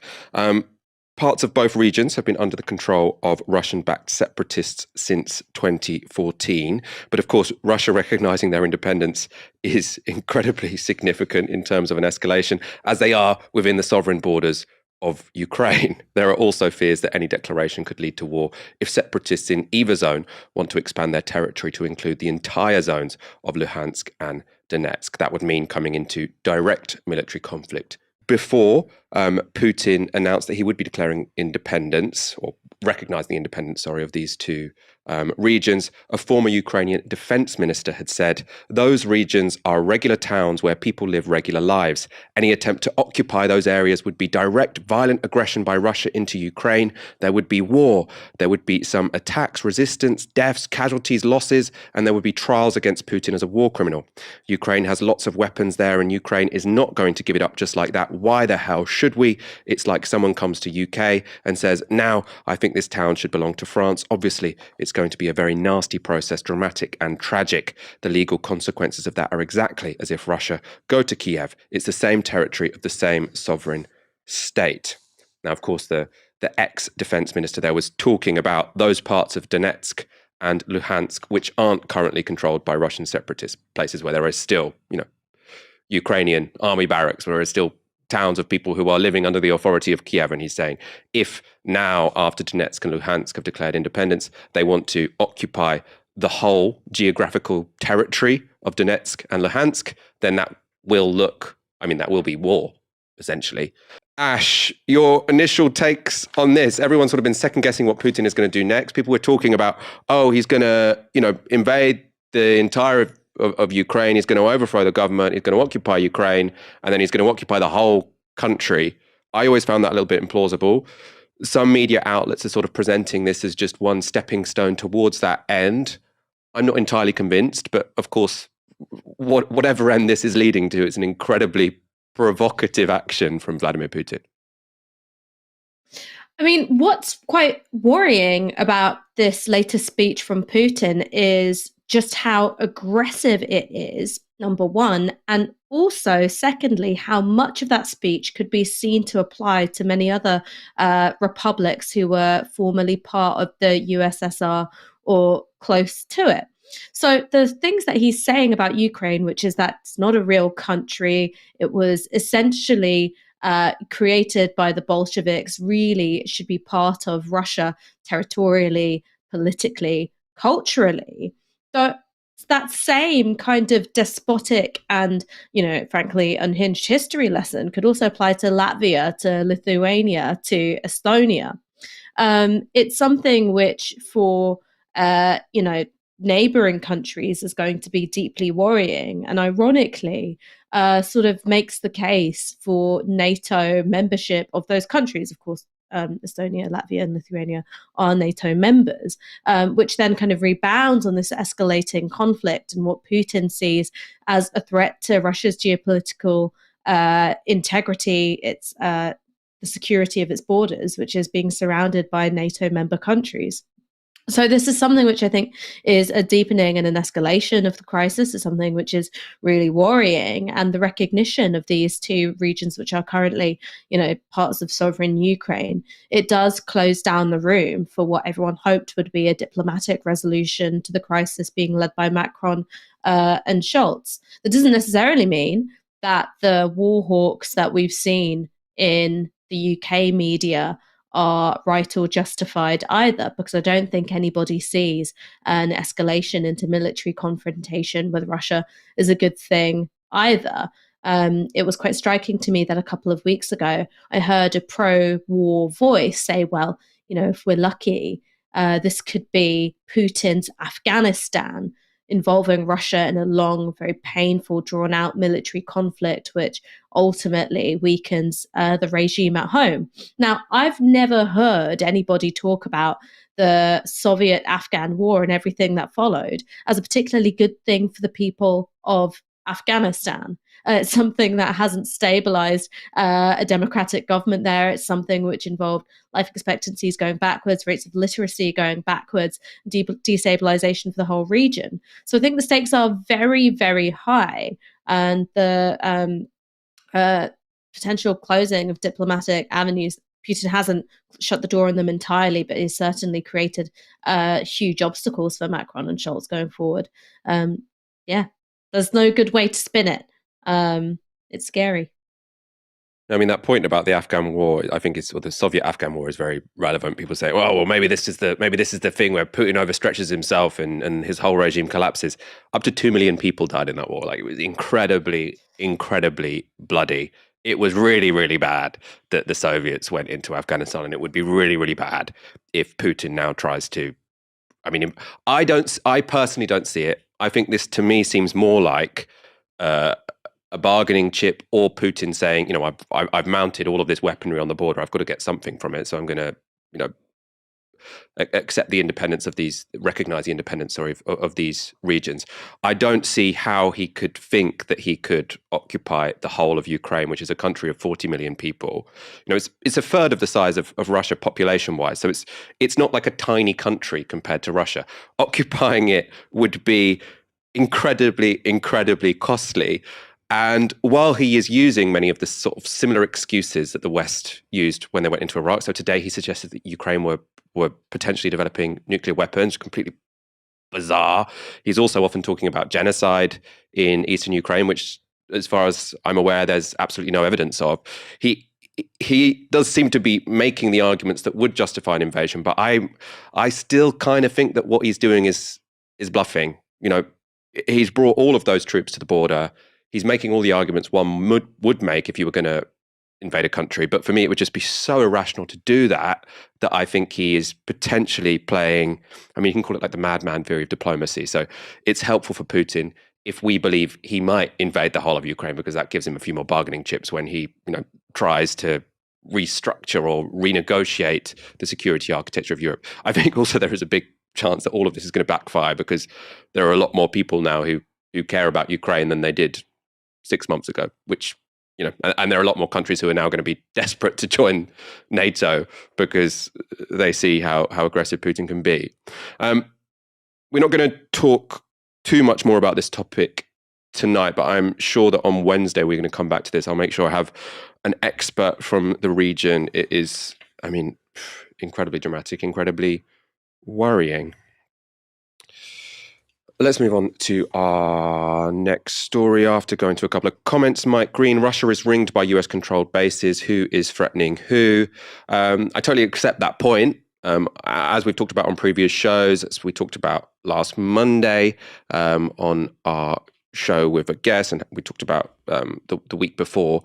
Parts of both regions have been under the control of Russian-backed separatists since 2014. But of course, Russia recognizing their independence is incredibly significant in terms of an escalation, as they are within the sovereign borders of Ukraine. There are also fears that any declaration could lead to war if separatists in either zone want to expand their territory to include the entire zones of Luhansk and Donetsk. That would mean coming into direct military conflict. Before Putin announced that he would be declaring independence, or recognizing the independence, of these two regions, a former Ukrainian defense minister had said, those regions are regular towns where people live regular lives. Any attempt to occupy those areas would be direct violent aggression by Russia into Ukraine. There would be war. There would be some attacks, resistance, deaths, casualties, losses, and there would be trials against Putin as a war criminal. Ukraine has lots of weapons there, and Ukraine is not going to give it up just like that. Why the hell should we? It's like someone comes to UK and says, now I think this town should belong to France. Obviously, it's going to be a very nasty process, dramatic and tragic. The legal consequences of that are exactly as if Russia go to Kiev. It's the same territory of the same sovereign state. Now, of course, the ex-defense minister there was talking about those parts of Donetsk and Luhansk which aren't currently controlled by Russian separatist places where there is still, Ukrainian army barracks, where there is still towns of people who are living under the authority of Kiev. And he's saying, if now, after Donetsk and Luhansk have declared independence, they want to occupy the whole geographical territory of Donetsk and Luhansk, then that will be war, essentially. Ash, your initial takes on this? Everyone's sort of been second guessing what Putin is going to do next. People were talking about, he's going to, invade the entire of Ukraine. He's going to overthrow the government. He's going to occupy Ukraine, and then he's going to occupy the whole country. I always found that a little bit implausible. Some media outlets are sort of presenting this as just one stepping stone towards that end. I'm not entirely convinced, but of course, whatever end this is leading to, it's an incredibly provocative action from Vladimir Putin. I mean, what's quite worrying about this latest speech from Putin is just how aggressive it is, number one, and also, secondly, how much of that speech could be seen to apply to many other republics who were formerly part of the USSR or close to it. So the things that he's saying about Ukraine, which is that it's not a real country, it was essentially created by the Bolsheviks, really should be part of Russia territorially, politically, culturally. So that same kind of despotic and, frankly, unhinged history lesson could also apply to Latvia, to Lithuania, to Estonia. It's something which for, neighboring countries is going to be deeply worrying, and ironically, sort of makes the case for NATO membership of those countries. Of course, Estonia, Latvia, and Lithuania are NATO members, which then kind of rebounds on this escalating conflict and what Putin sees as a threat to Russia's geopolitical integrity, its the security of its borders, which is being surrounded by NATO member countries. So this is something which I think is a deepening and an escalation of the crisis. It's something which is really worrying, and the recognition of these two regions, which are currently, parts of sovereign Ukraine, it does close down the room for what everyone hoped would be a diplomatic resolution to the crisis being led by Macron and Scholz. That doesn't necessarily mean that the war hawks that we've seen in the UK media are right or justified either, because I don't think anybody sees an escalation into military confrontation with Russia as a good thing either. It was quite striking to me that a couple of weeks ago, I heard a pro-war voice say, well, if we're lucky, this could be Putin's Afghanistan, involving Russia in a long, very painful, drawn-out military conflict, which ultimately weakens the regime at home. Now, I've never heard anybody talk about the Soviet-Afghan war and everything that followed as a particularly good thing for the people of Afghanistan. It's something that hasn't stabilized a democratic government there. It's something which involved life expectancies going backwards, rates of literacy going backwards, destabilization for the whole region. So I think the stakes are very, very high, and the potential closing of diplomatic avenues, Putin hasn't shut the door on them entirely, but he's certainly created huge obstacles for Macron and Scholz going forward. There's no good way to spin it. It's scary. I mean, that point about the Afghan war, I think or the Soviet-Afghan war is very relevant. People say, well, maybe this is the thing where Putin overstretches himself and his whole regime collapses. Up to 2 million people died in that war. Like, it was incredibly, incredibly bloody. It was really, really bad that the Soviets went into Afghanistan, and it would be really, really bad if Putin now tries to. I mean, I personally don't see it. I think this, to me, seems more like a bargaining chip, or Putin saying, I've mounted all of this weaponry on the border. I've got to get something from it, so I'm going to, accept the independence recognize the independence, of these regions. I don't see how he could think that he could occupy the whole of Ukraine, which is a country of 40 million people. It's a third of the size of Russia population-wise, so it's not like a tiny country compared to Russia. Occupying it would be incredibly, incredibly costly. And while he is using many of the sort of similar excuses that the West used when they went into Iraq, so today he suggested that Ukraine were potentially developing nuclear weapons, completely bizarre. He's also often talking about genocide in eastern Ukraine, which, as far as I'm aware, there's absolutely no evidence of. He does seem to be making the arguments that would justify an invasion, but I still kind of think that what he's doing is bluffing. He's brought all of those troops to the border. He's making all the arguments one would make if you were going to invade a country. But for me, it would just be so irrational to do that I think he is potentially playing, you can call it like the madman theory of diplomacy. So it's helpful for Putin if we believe he might invade the whole of Ukraine, because that gives him a few more bargaining chips when he, tries to restructure or renegotiate the security architecture of Europe. I think also there is a big chance that all of this is going to backfire, because there are a lot more people now who care about Ukraine than they did 6 months ago, which, and there are a lot more countries who are now going to be desperate to join NATO because they see how aggressive Putin can be. We're not going to talk too much more about this topic tonight, but I'm sure that on Wednesday we're going to come back to this. I'll make sure I have an expert from the region. It is, incredibly dramatic, incredibly worrying. Let's move on to our next story after going to a couple of comments. Mike Green, Russia is ringed by US-controlled bases. Who is threatening who? I totally accept that point. As we've talked about on previous shows, as we talked about last Monday on our show with a guest, and we talked about the week before,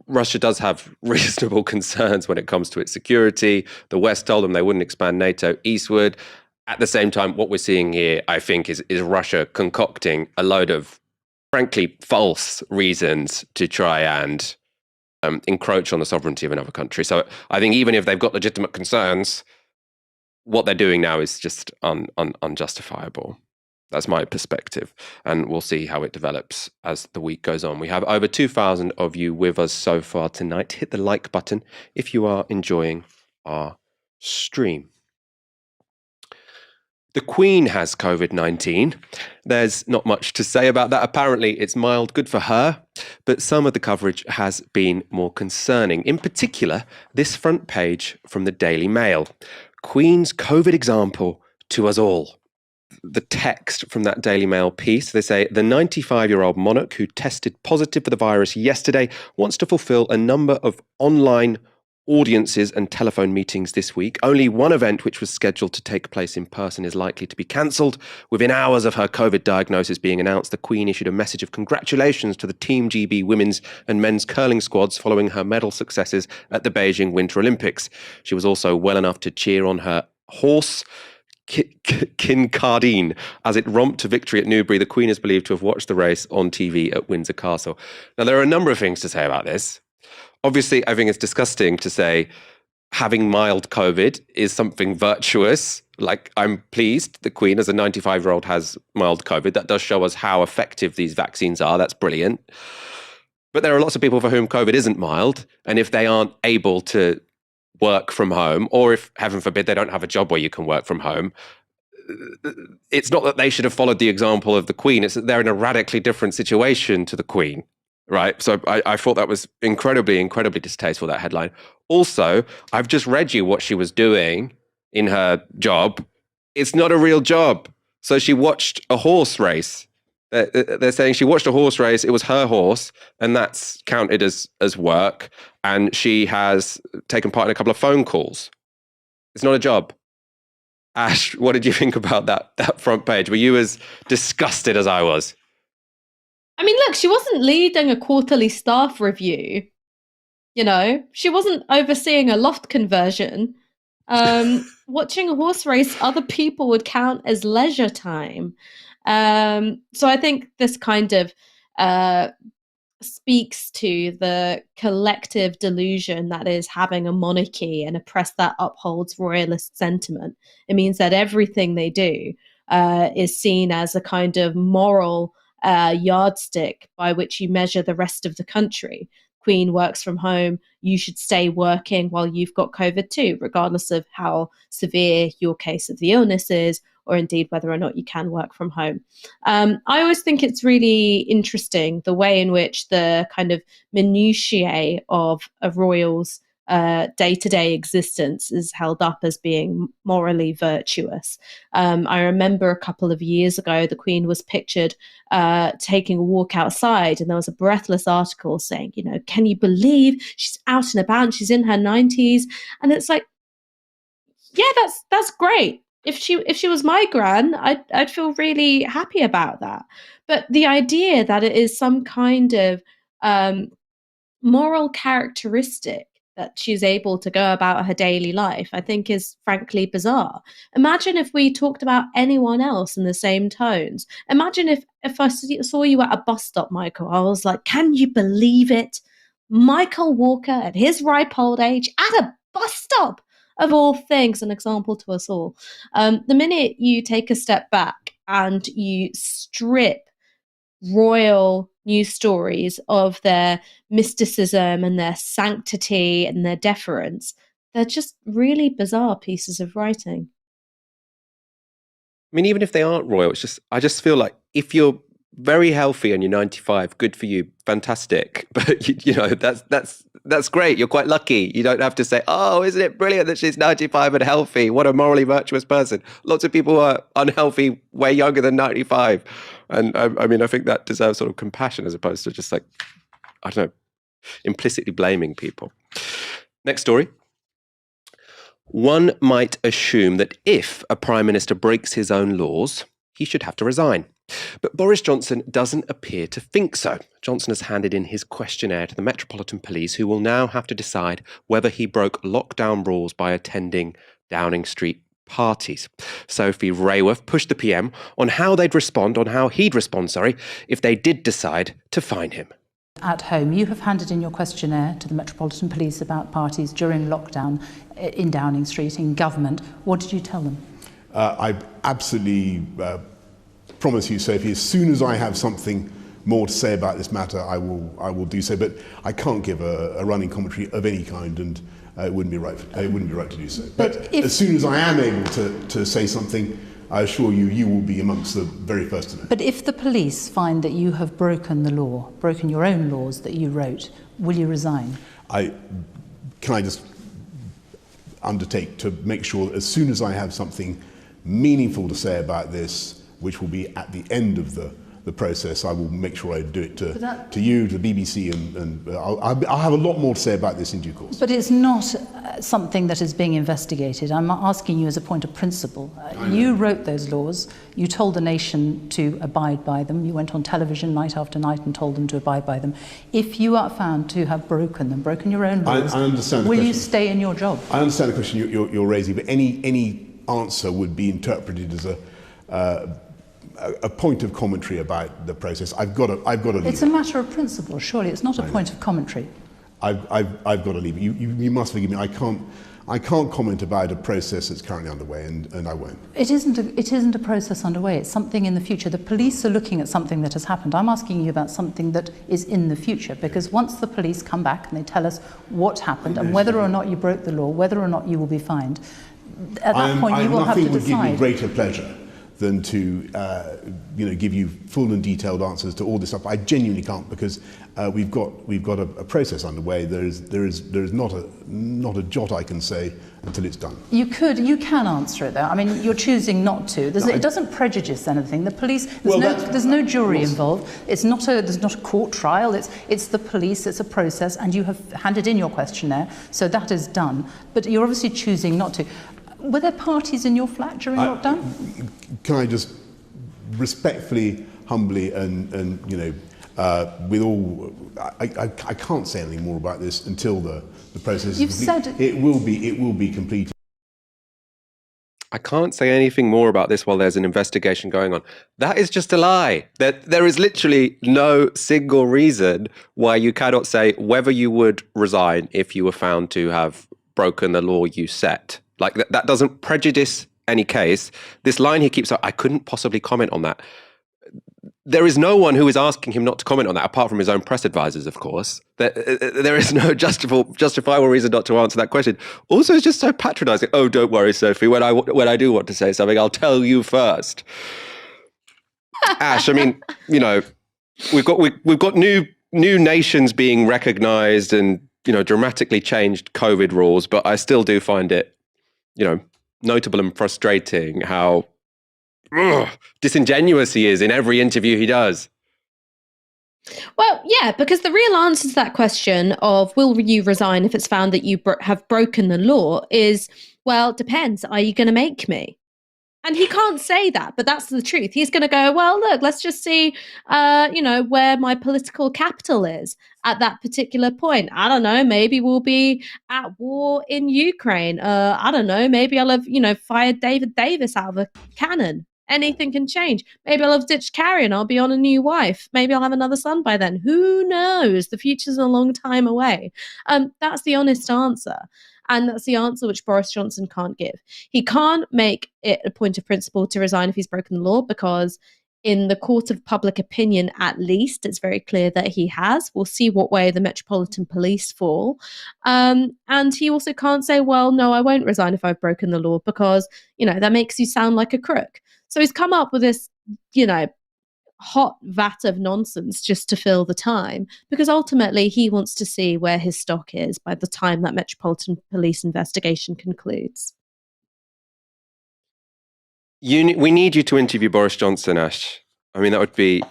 Russia does have reasonable concerns when it comes to its security. The West told them they wouldn't expand NATO eastward. At the same time, what we're seeing here, I think, is Russia concocting a load of, frankly, false reasons to try and encroach on the sovereignty of another country. So I think even if they've got legitimate concerns, what they're doing now is just unjustifiable. That's my perspective, and we'll see how it develops as the week goes on. We have over 2,000 of you with us so far tonight. Hit the like button if you are enjoying our stream. The Queen has COVID-19. There's not much to say about that. Apparently, it's mild, good for her, but some of the coverage has been more concerning. In particular, this front page from the Daily Mail. Queen's COVID example to us all. The text from that Daily Mail piece, they say, the 95-year-old monarch who tested positive for the virus yesterday wants to fulfill a number of online audiences and telephone meetings this week. Only one event, which was scheduled to take place in person, is likely to be cancelled. Within hours of her COVID diagnosis being announced, the Queen issued a message of congratulations to the Team GB women's and men's curling squads following her medal successes at the Beijing Winter Olympics. She was also well enough to cheer on her horse, Kincardine, as it romped to victory at Newbury. The Queen is believed to have watched the race on TV at Windsor Castle. Now, there are a number of things to say about this. Obviously, I think it's disgusting to say having mild COVID is something virtuous. Like, I'm pleased the Queen, as a 95-year-old, has mild COVID. That does show us how effective these vaccines are. That's brilliant. But there are lots of people for whom COVID isn't mild. And if they aren't able to work from home, or if, heaven forbid, they don't have a job where you can work from home, it's not that they should have followed the example of the Queen. It's that they're in a radically different situation to the Queen. Right. So I thought that was incredibly distasteful, that headline. Also, I've just read you what she was doing in her job. It's not a real job. So she watched a horse race. They're saying she watched a horse race. It was her horse, and that's counted as work. And she has taken part in a couple of phone calls. It's not a job. Ash, what did you think about that front page? Were you as disgusted as I was? I mean, look, she wasn't leading a quarterly staff review. She wasn't overseeing a loft conversion. Watching a horse race, other people would count as leisure time. So I think this kind of speaks to the collective delusion that is having a monarchy and a press that upholds royalist sentiment. It means that everything they do is seen as a kind of moral yardstick by which you measure the rest of the country. Queen works from home, you should stay working while you've got COVID too, regardless of how severe your case of the illness is, or indeed whether or not you can work from home. I always think it's really interesting the way in which the kind of minutiae of a royal's day-to-day existence is held up as being morally virtuous. I remember a couple of years ago, the Queen was pictured taking a walk outside, and there was a Breathless article saying, can you believe she's out and about and she's in her 90s? And it's like, yeah, that's great. If she was my gran, I'd feel really happy about that. But the idea that it is some kind of moral characteristic that she's able to go about her daily life, I think is frankly bizarre. Imagine if we talked about anyone else in the same tones. Imagine if I saw you at a bus stop, Michael, I was like, can you believe it? Michael Walker at his ripe old age at a bus stop, of all things, an example to us all. The minute you take a step back and you strip royal news stories of their mysticism and their sanctity and their deference, they're just really bizarre pieces of writing. I mean, even if they aren't royal, I just feel like if you're very healthy and you're 95, good for you, fantastic. But you know, that's great. You're quite lucky. You don't have to say, "Oh, isn't it brilliant that she's 95 and healthy? What a morally virtuous person." Lots of people are unhealthy, way younger than 95, and I mean, I think that deserves sort of compassion as opposed to just like, I don't know, implicitly blaming people. Next story. One might assume that if a prime minister breaks his own laws, he should have to resign. But Boris Johnson doesn't appear to think so. Johnson has handed in his questionnaire to the Metropolitan Police, who will now have to decide whether he broke lockdown rules by attending Downing Street parties. Sophie Rayworth pushed the PM on how he'd respond, if they did decide to fine him. At home, you have handed in your questionnaire to the Metropolitan Police about parties during lockdown in Downing Street, in government. What did you tell them? I absolutely promise you, Sophie, as soon as I have something more to say about this matter, I will do so. But I can't give a running commentary of any kind, and it wouldn't be right. It wouldn't be right to do so. But as soon as I am able to say something, I assure you, you will be amongst the very first to know. But if the police find that you have broken the law, broken your own laws that you wrote, will you resign? Can I just undertake to make sure that as soon as I have something meaningful to say about this, which will be at the end of the process, I will make sure I do it to you, to the BBC, and I'll have a lot more to say about this in due course. But it's not something that is being investigated. I'm asking you as a point of principle. You wrote those laws, you told the nation to abide by them, you went on television night after night and told them to abide by them. If you are found to have broken them, broken your own laws, I understand will you stay in your job? I understand the question you're raising, but any answer would be interpreted as a point of commentary about the process. I've got to leave. It's a matter of principle, surely. It's not a point of commentary. I've got to leave. You must forgive me. I can't comment about a process that's currently underway, and I won't. It isn't a process underway. It's something in the future. The police are looking at something that has happened. I'm asking you about something that is in the future, because once the police come back and they tell us what happened and whether or not you broke the law, whether or not you will be fined, at that point you will have to decide. Nothing would give me greater pleasure than to give you full and detailed answers to all this stuff. I genuinely can't, because we've got a process underway. There is not a jot I can say until it's done. You can answer it though. I mean, you're choosing not to. It doesn't prejudice anything. The police, there's no jury involved. There's not a court trial. It's the police. It's a process, and you have handed in your questionnaire, so that is done. But you're obviously choosing not to. Were there parties in your flat during lockdown? Can I just respectfully, humbly, and with all, I can't say anything more about this until the process is complete. It will be completed. I can't say anything more about this while there's an investigation going on. That is just a lie. There is literally no single reason why you cannot say whether you would resign if you were found to have broken the law you set. Like, that doesn't prejudice any case. This line he keeps up, I couldn't possibly comment on that. There is no one who is asking him not to comment on that, apart from his own press advisors, of course. There is no justifiable reason not to answer that question. Also, it's just so patronizing. Oh, don't worry, Sophie. When I do want to say something, I'll tell you first. Ash, I mean, we've got new nations being recognized and dramatically changed COVID rules, but I still do find it notable and frustrating how disingenuous he is in every interview he does. Well, yeah, because the real answer to that question of will you resign if it's found that you have broken the law is, well, depends. Are you going to make me? And he can't say that, but that's the truth. He's going to go, well, look, let's just see, where my political capital is at that particular point. I don't know. Maybe we'll be at war in Ukraine. I don't know. Maybe I'll have, fired David Davis out of a cannon. Anything can change. Maybe I'll have ditched Carrie and I'll be on a new wife. Maybe I'll have another son by then. Who knows? The future's a long time away. That's the honest answer. And that's the answer which Boris Johnson can't give. He can't make it a point of principle to resign if he's broken the law, because in the court of public opinion, at least, it's very clear that he has. We'll see what way the Metropolitan Police fall. And he also can't say, well, no, I won't resign if I've broken the law, because, that makes you sound like a crook. So he's come up with this, hot vat of nonsense just to fill the time, because ultimately he wants to see where his stock is by the time that Metropolitan Police investigation concludes. We need you to interview Boris Johnson, Ash. I mean, that would be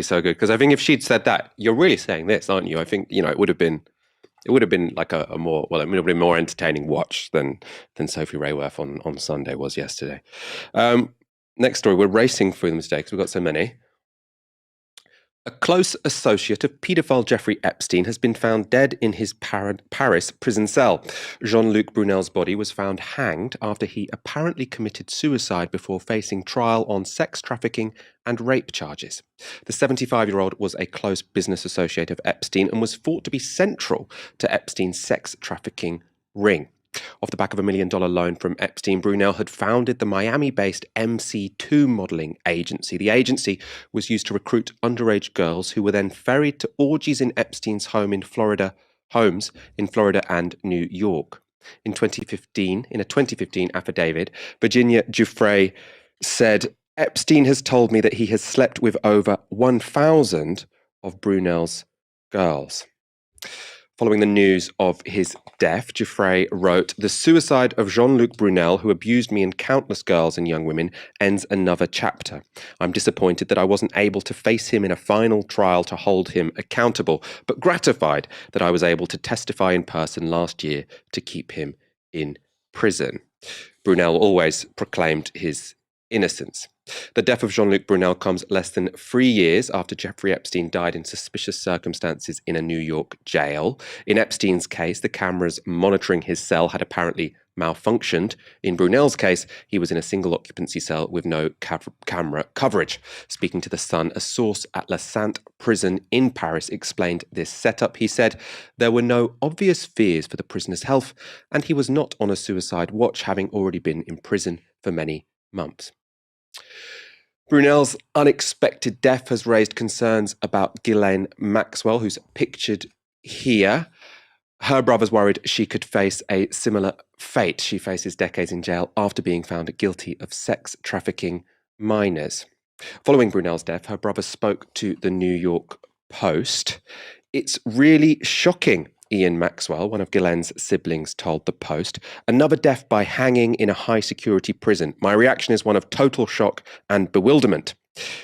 so good, because I think if she'd said that, you're really saying this, aren't you? I think it would have been like a more, well, it would have been more entertaining watch than Sophie Rayworth on Sunday was yesterday. Next story, we're racing through the mistakes. We've got so many. A close associate of paedophile Jeffrey Epstein has been found dead in his Paris prison cell. Jean-Luc Brunel's body was found hanged after he apparently committed suicide before facing trial on sex trafficking and rape charges. The 75-year-old was a close business associate of Epstein and was thought to be central to Epstein's sex trafficking ring. Off the back of $1 million loan from Epstein, Brunel had founded the Miami-based MC2 modeling agency. The agency was used to recruit underage girls who were then ferried to orgies in Epstein's homes in Florida and New York. In a 2015 affidavit, Virginia Giuffre said, Epstein has told me that he has slept with over 1,000 of Brunel's girls. Following the news of his death, Giuffre wrote, "The suicide of Jean-Luc Brunel, who abused me and countless girls and young women, ends another chapter. I'm disappointed that I wasn't able to face him in a final trial to hold him accountable, but gratified that I was able to testify in person last year to keep him in prison." Brunel always proclaimed his innocence. The death of Jean-Luc Brunel comes less than 3 years after Jeffrey Epstein died in suspicious circumstances in a New York jail. In Epstein's case, the cameras monitoring his cell had apparently malfunctioned. In Brunel's case, he was in a single occupancy cell with no camera coverage. Speaking to The Sun, a source at La Sante prison in Paris explained this setup. He said there were no obvious fears for the prisoner's health, and he was not on a suicide watch, having already been in prison for many months. Brunel's unexpected death has raised concerns about Ghislaine Maxwell, who's pictured here. Her brother's worried she could face a similar fate. She faces decades in jail after being found guilty of sex trafficking minors. Following Brunel's death, her brother spoke to the New York Post. "It's really shocking," Ian Maxwell, one of Ghislaine's siblings, told the Post. "Another death by hanging in a high-security prison. My reaction is one of total shock and bewilderment."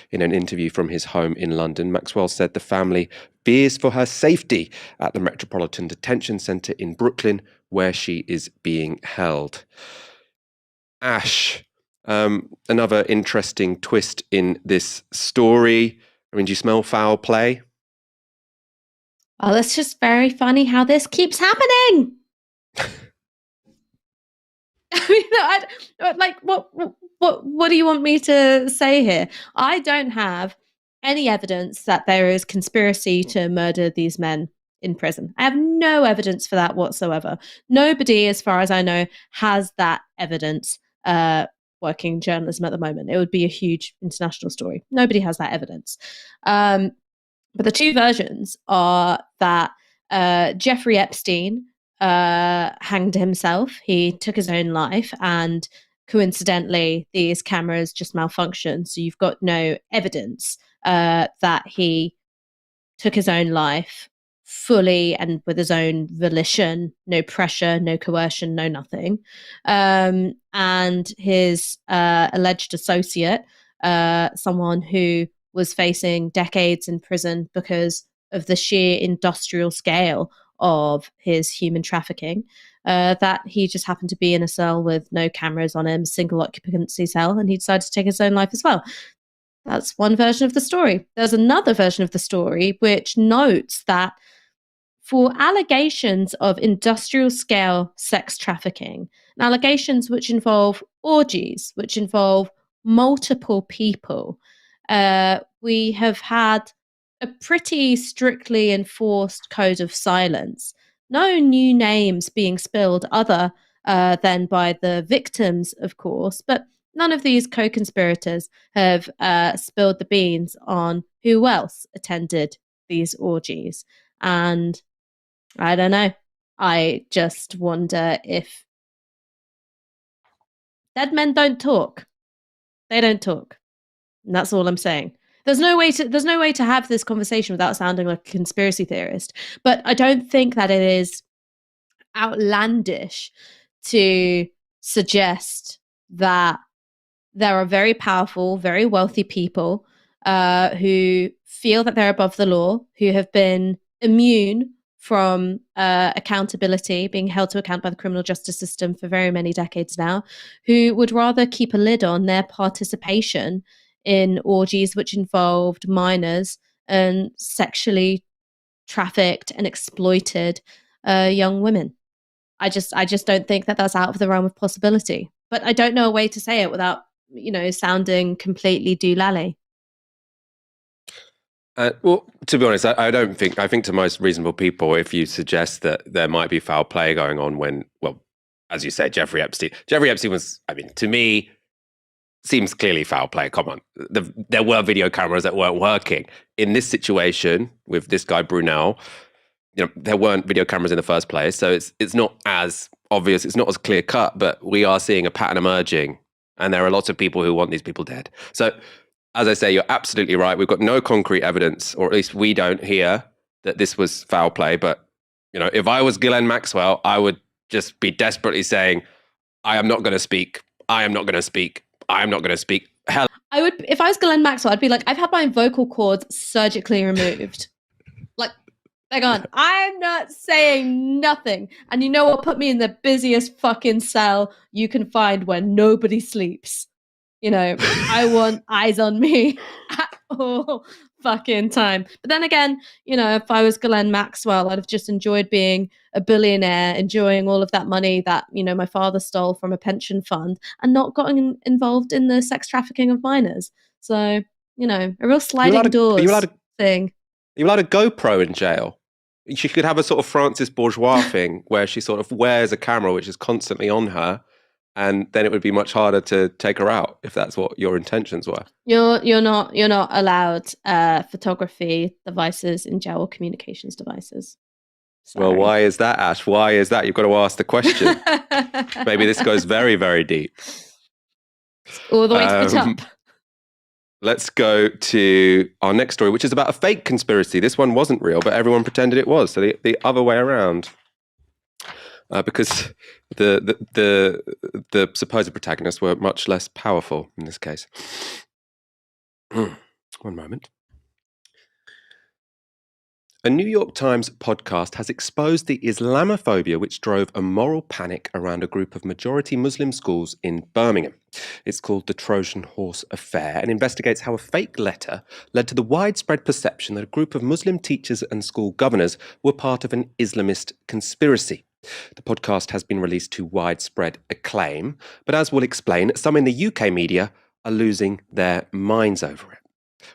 In an interview from his home in London, Maxwell said the family fears for her safety at the Metropolitan Detention Centre in Brooklyn, where she is being held. Ash, another interesting twist in this story. I mean, do you smell foul play? Well, it's just very funny how this keeps happening. I mean, what do you want me to say here? I don't have any evidence that there is conspiracy to murder these men in prison. I have no evidence for that whatsoever. Nobody, as far as I know, has that evidence working journalism at the moment. It would be a huge international story. Nobody has that evidence. But the two versions are that Jeffrey Epstein hanged himself. He took his own life, and coincidentally, these cameras just malfunctioned. So you've got no evidence that he took his own life fully and with his own volition, no pressure, no coercion, no nothing. And his alleged associate, someone who was facing decades in prison because of the sheer industrial scale of his human trafficking. that he just happened to be in a cell with no cameras on him, single occupancy cell, and he decided to take his own life as well. That's one version of the story. There's another version of the story which notes that for allegations of industrial scale sex trafficking, and allegations which involve orgies, which involve multiple people, we have had a pretty strictly enforced code of silence. No new names being spilled other than by the victims, of course, but none of these co-conspirators have spilled the beans on who else attended these orgies. And I don't know. I just wonder if dead men don't talk. They don't talk. And that's all I'm saying. There's no way to have this conversation without sounding like a conspiracy theorist. But I don't think that it is outlandish to suggest that there are very powerful, very wealthy people who feel that they're above the law, who have been immune from accountability, being held to account by the criminal justice system for very many decades now, who would rather keep a lid on their participation in orgies which involved minors and sexually trafficked and exploited young women. I just don't think that that's out of the realm of possibility. But I don't know a way to say it without, sounding completely doolally. Well, to be honest, I think to most reasonable people, if you suggest that there might be foul play going on when, well, as you say, Jeffrey Epstein was, to me, seems clearly foul play. Come on. There were video cameras that weren't working. In this situation with this guy, Brunel, there weren't video cameras in the first place. So it's not as obvious. It's not as clear cut, but we are seeing a pattern emerging. And there are lots of people who want these people dead. So as I say, you're absolutely right. We've got no concrete evidence, or at least we don't hear that this was foul play. But, if I was Ghislaine Maxwell, I would just be desperately saying, I am not going to speak. I am not going to speak. I am not going to speak. Hell. I would, if I was Ghislaine Maxwell, I'd be like, I've had my vocal cords surgically removed. Like, they're gone. I'm not saying nothing. And you know what? Put me in the busiest fucking cell you can find where nobody sleeps. I want eyes on me at all fucking time. But then again, if I was Ghislaine Maxwell, I'd have just enjoyed being a billionaire, enjoying all of that money that, my father stole from a pension fund and not gotten involved in the sex trafficking of minors. So, a real sliding doors thing. You're allowed a GoPro in jail. She could have a sort of Frances Bourgeois thing where she sort of wears a camera which is constantly on her. And then it would be much harder to take her out if that's what your intentions were. You're not allowed photography devices in jail or communications devices. Sorry. Well, why is that, Ash? Why is that? You've got to ask the question. Maybe this goes very, very deep. All the way to the top. Let's go to our next story, which is about a fake conspiracy. This one wasn't real, but everyone pretended it was. So the other way around. Because the supposed protagonists were much less powerful in this case. One moment. A New York Times podcast has exposed the Islamophobia which drove a moral panic around a group of majority Muslim schools in Birmingham. It's called the Trojan Horse Affair and investigates how a fake letter led to the widespread perception that a group of Muslim teachers and school governors were part of an Islamist conspiracy. The podcast has been released to widespread acclaim, but as we'll explain, some in the UK media are losing their minds over it.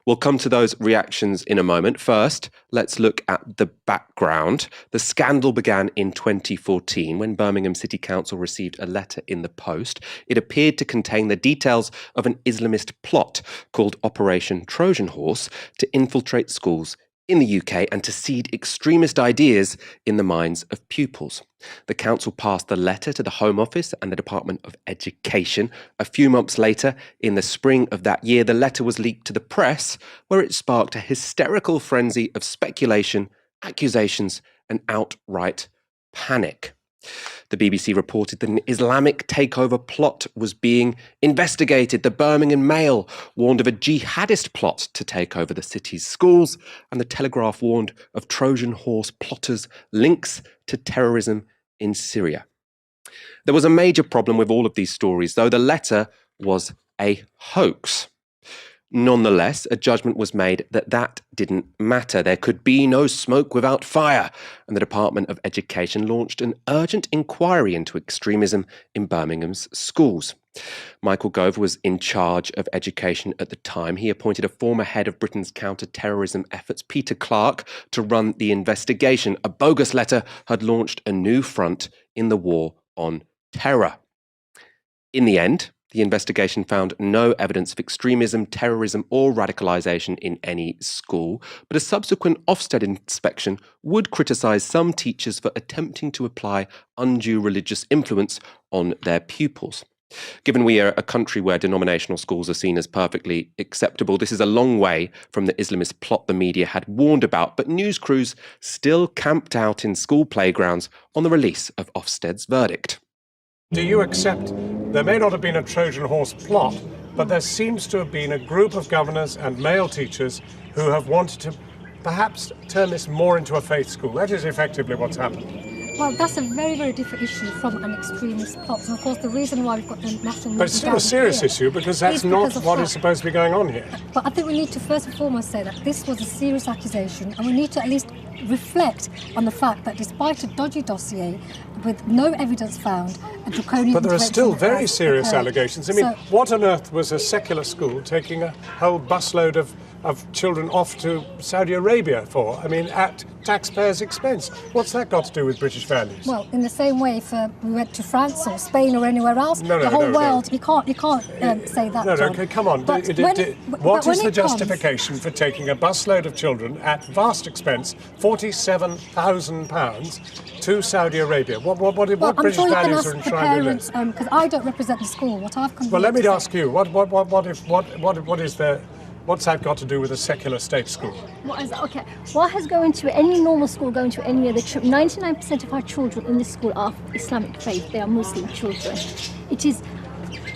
We'll come to those reactions in a moment. First, let's look at the background. The scandal began in 2014 when Birmingham City Council received a letter in the post. It appeared to contain the details of an Islamist plot called Operation Trojan Horse to infiltrate schools in the UK and to seed extremist ideas in the minds of pupils. The council passed the letter to the Home Office and the Department of Education. A few months later, in the spring of that year, the letter was leaked to the press, where it sparked a hysterical frenzy of speculation, accusations, and outright panic. The BBC reported that an Islamic takeover plot was being investigated. The Birmingham Mail warned of a jihadist plot to take over the city's schools, and the Telegraph warned of Trojan horse plotters' links to terrorism in Syria. There was a major problem with all of these stories, though. The letter was a hoax. Nonetheless, a judgment was made that that didn't matter. There could be no smoke without fire, and the Department of Education launched an urgent inquiry into extremism in Birmingham's schools. Michael Gove was in charge of education at the time. He appointed a former head of Britain's counter-terrorism efforts, Peter Clark, to run the investigation. A bogus letter had launched a new front in the war on terror. In the end, the investigation found no evidence of extremism, terrorism, or radicalisation in any school, but a subsequent Ofsted inspection would criticise some teachers for attempting to apply undue religious influence on their pupils. Given we are a country where denominational schools are seen as perfectly acceptable, this is a long way from the Islamist plot the media had warned about, but news crews still camped out in school playgrounds on the release of Ofsted's verdict. Do you accept there may not have been a Trojan horse plot, but there seems to have been a group of governors and male teachers who have wanted to perhaps turn this more into a faith school? That is effectively what's happened. Well, that's a very, very different issue from an extremist plot. And of course, the reason why we've got the national... But it's still a serious issue because that's not what is supposed to be going on here. But I think we need to first and foremost say that this was a serious accusation, and we need to at least reflect on the fact that despite a dodgy dossier with no evidence found, a draconian... But there are still very serious allegations. I mean, what on earth was a secular school taking a whole busload of children off to Saudi Arabia for? I mean, at taxpayers' expense. What's that got to do with British values? Well, in the same way, if we went to France or Spain or anywhere else, the whole world, you can't say that. No, okay, come on. What is the justification for taking a busload of children at vast expense, £47,000, to Saudi Arabia? What British values are enshrined in this? Because I don't represent the school. What I've come. Well, let me ask you. What is there? What's that got to do with a secular state school? What has going to any normal school, going to any other trip? 99% of our children in this school are Islamic faith. They are Muslim children. It is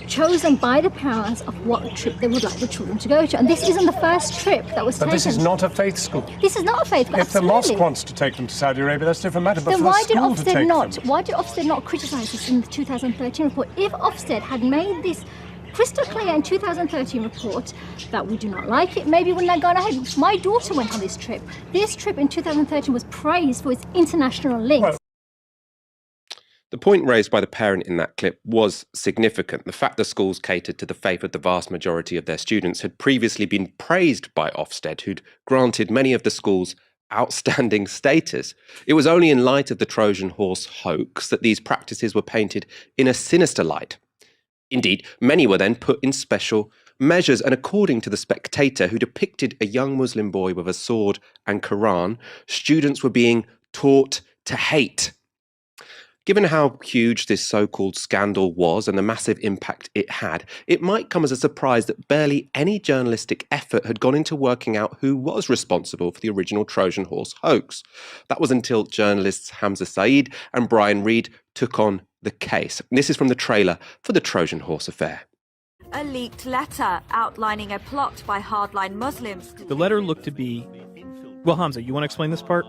chosen by the parents of what trip they would like the children to go to. And this isn't the first trip that was taken. But this is not a faith school. This is not a faith, but if the mosque wants to take them to Saudi Arabia, that's a different matter. But then why did Ofsted not criticise this in the 2013 report? If Ofsted had made this crystal clear in 2013 report that we do not like it, maybe wouldn't have gone ahead. My daughter went on this trip. This trip in 2013 was praised for its international links. The point raised by the parent in that clip was significant. The fact the schools catered to the faith of the vast majority of their students had previously been praised by Ofsted, who'd granted many of the schools outstanding status. It was only in light of the Trojan horse hoax that these practices were painted in a sinister light. Indeed, many were then put in special measures, and according to The Spectator, who depicted a young Muslim boy with a sword and Quran, students were being taught to hate. Given how huge this so-called scandal was and the massive impact it had, it might come as a surprise that barely any journalistic effort had gone into working out who was responsible for the original Trojan horse hoax. That was until journalists Hamza Saeed and Brian Reed took on the case. This is from the trailer for the Trojan horse affair. A leaked letter outlining a plot by hardline Muslims. The letter looked to be... Well, Hamza, you want to explain this part?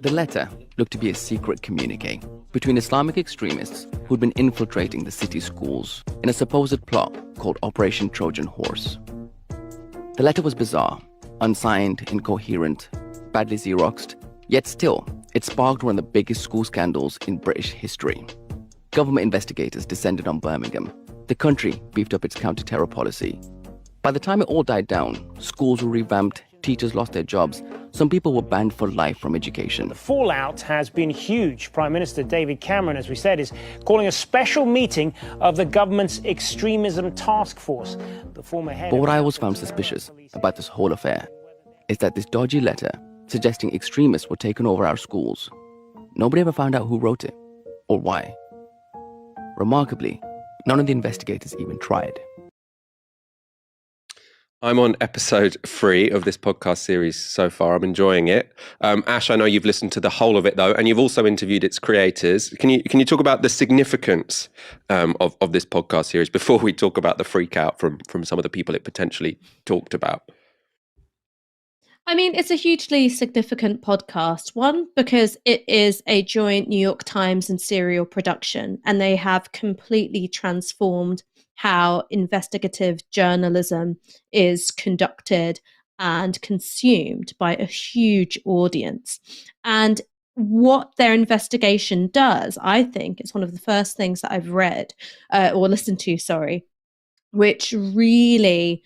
The letter looked to be a secret communique between Islamic extremists who'd been infiltrating the city schools in a supposed plot called Operation Trojan Horse. The letter was bizarre, unsigned, incoherent, badly Xeroxed, yet still, it sparked one of the biggest school scandals in British history. Government investigators descended on Birmingham. The country beefed up its counter-terror policy. By the time it all died down, schools were revamped, teachers lost their jobs, some people were banned for life from education. The fallout has been huge. Prime Minister David Cameron, as we said, is calling a special meeting of the government's extremism task force. The former head... But what I always found suspicious about this whole affair is that this dodgy letter suggesting extremists were taking over our schools, nobody ever found out who wrote it or why. Remarkably, none of the investigators even tried. I'm on episode 3 of this podcast series so far. I'm enjoying it. Ash, I know you've listened to the whole of it though, and you've also interviewed its creators. Can you talk about the significance of this podcast series before we talk about the freak out from some of the people it potentially talked about? I mean, it's a hugely significant podcast. One, because it is a joint New York Times and Serial production, and they have completely transformed how investigative journalism is conducted and consumed by a huge audience. And what their investigation does, I think, it's one of the first things that I've read or listened to, sorry, which really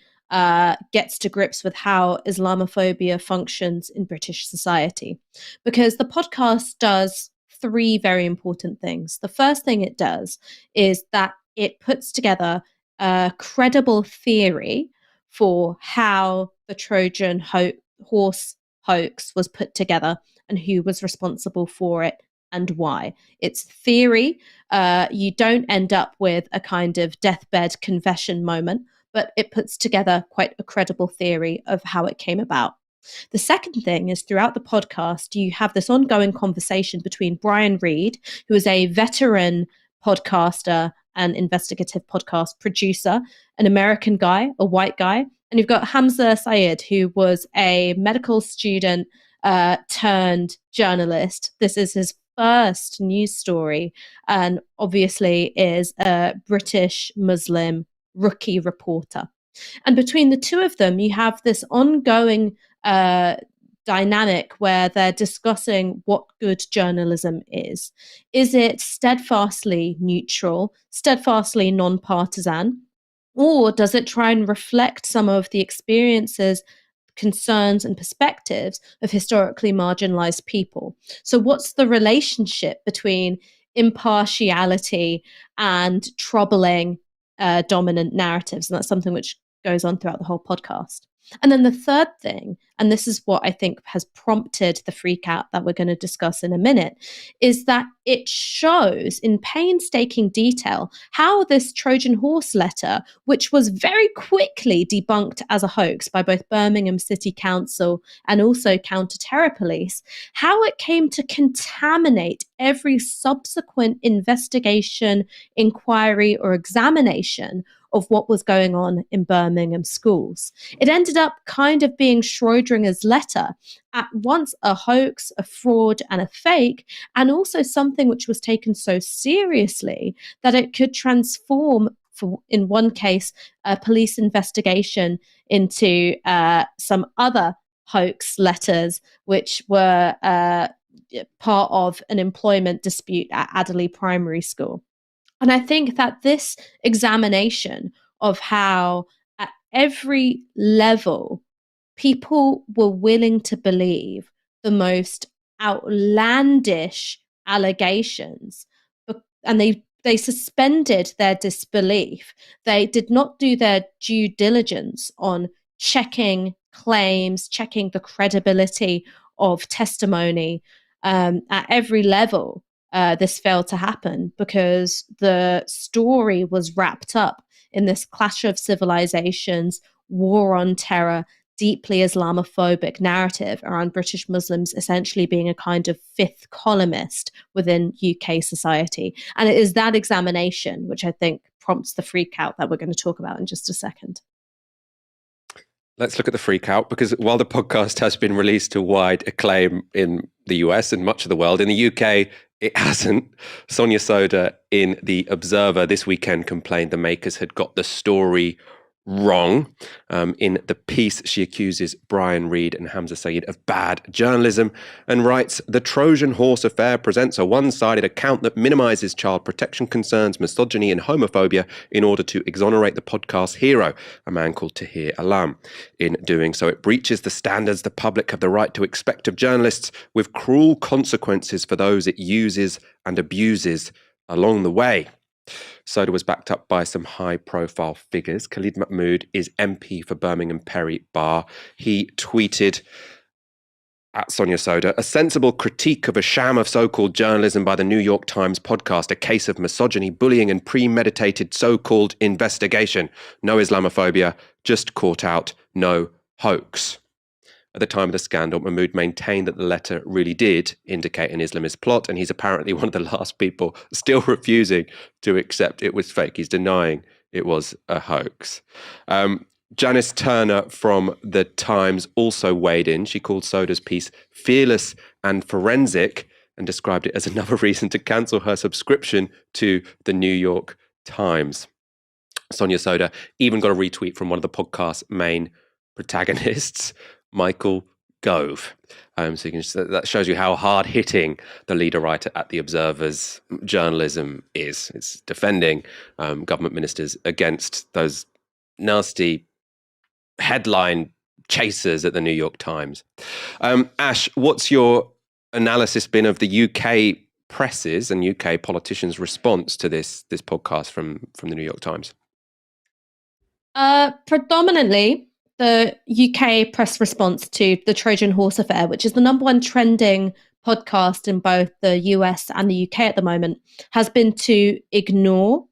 gets to grips with how Islamophobia functions in British society. Because the podcast does three very important things. The first thing it does is that it puts together a credible theory for how the Trojan horse hoax was put together and who was responsible for it and why. It's theory. You don't end up with a kind of deathbed confession moment, but it puts together quite a credible theory of how it came about. The second thing is throughout the podcast, you have this ongoing conversation between Brian Reed, who is a veteran podcaster and investigative podcast producer, an American guy, a white guy, and you've got Hamza Syed, who was a medical student turned journalist. This is his first news story, and obviously is a British Muslim rookie reporter. And between the two of them, you have this ongoing dynamic where they're discussing what good journalism is. Is it steadfastly neutral, steadfastly non-partisan, or does it try and reflect some of the experiences, concerns and perspectives of historically marginalized people? So what's the relationship between impartiality and troubling dominant narratives? And that's something which goes on throughout the whole podcast. And then the third thing, and this is what I think has prompted the freak out that we're going to discuss in a minute, is that it shows in painstaking detail how this Trojan horse letter, which was very quickly debunked as a hoax by both Birmingham City Council and also counter-terror police, how it came to contaminate every subsequent investigation, inquiry, or examination of what was going on in Birmingham schools. It ended up kind of being Schrodinger's letter, at once a hoax, a fraud, and a fake, and also something which was taken so seriously that it could transform, for, in one case, a police investigation into some other hoax letters, which were part of an employment dispute at Adderley Primary School. And I think that this examination of how at every level people were willing to believe the most outlandish allegations, and they suspended their disbelief. They did not do their due diligence on checking claims, checking the credibility of testimony at every level. This failed to happen because the story was wrapped up in this clash of civilizations, war on terror, deeply Islamophobic narrative around British Muslims essentially being a kind of fifth columnist within UK society. And it is that examination which I think prompts the freak out that we're going to talk about in just a second. Let's look at the freak out, because while the podcast has been released to wide acclaim in the US and much of the world, in the UK, it hasn't. Sonia Soda in The Observer this weekend complained the makers had got the story wrong. In the piece, she accuses Brian Reed and Hamza Syed of bad journalism and writes, "The Trojan horse affair presents a one-sided account that minimizes child protection concerns, misogyny and homophobia in order to exonerate the podcast's hero, a man called Tahir Alam. In doing so, it breaches the standards the public have the right to expect of journalists, with cruel consequences for those it uses and abuses along the way." Soda was backed up by some high-profile figures. Khalid Mahmood is MP for Birmingham Perry Bar. He tweeted at Sonia Soda, "A sensible critique of a sham of so-called journalism by the New York Times podcast, a case of misogyny, bullying and premeditated so-called investigation. No Islamophobia, just caught out, no hoax." At the time of the scandal, Mahmood maintained that the letter really did indicate an Islamist plot, and he's apparently one of the last people still refusing to accept it was fake. He's denying it was a hoax. Janice Turner from The Times also weighed in. She called Soda's piece fearless and forensic and described it as another reason to cancel her subscription to the New York Times. Sonia Soda even got a retweet from one of the podcast's main protagonists, Michael Gove. So that shows you how hard-hitting the leader writer at The Observer's journalism is. It's defending government ministers against those nasty headline chasers at the New York Times. Ash, what's your analysis been of the UK presses and UK politicians' response to this podcast from the New York Times? Predominantly, the UK press response to the Trojan Horse affair, which is the number one trending podcast in both the US and the UK at the moment, has been to ignore,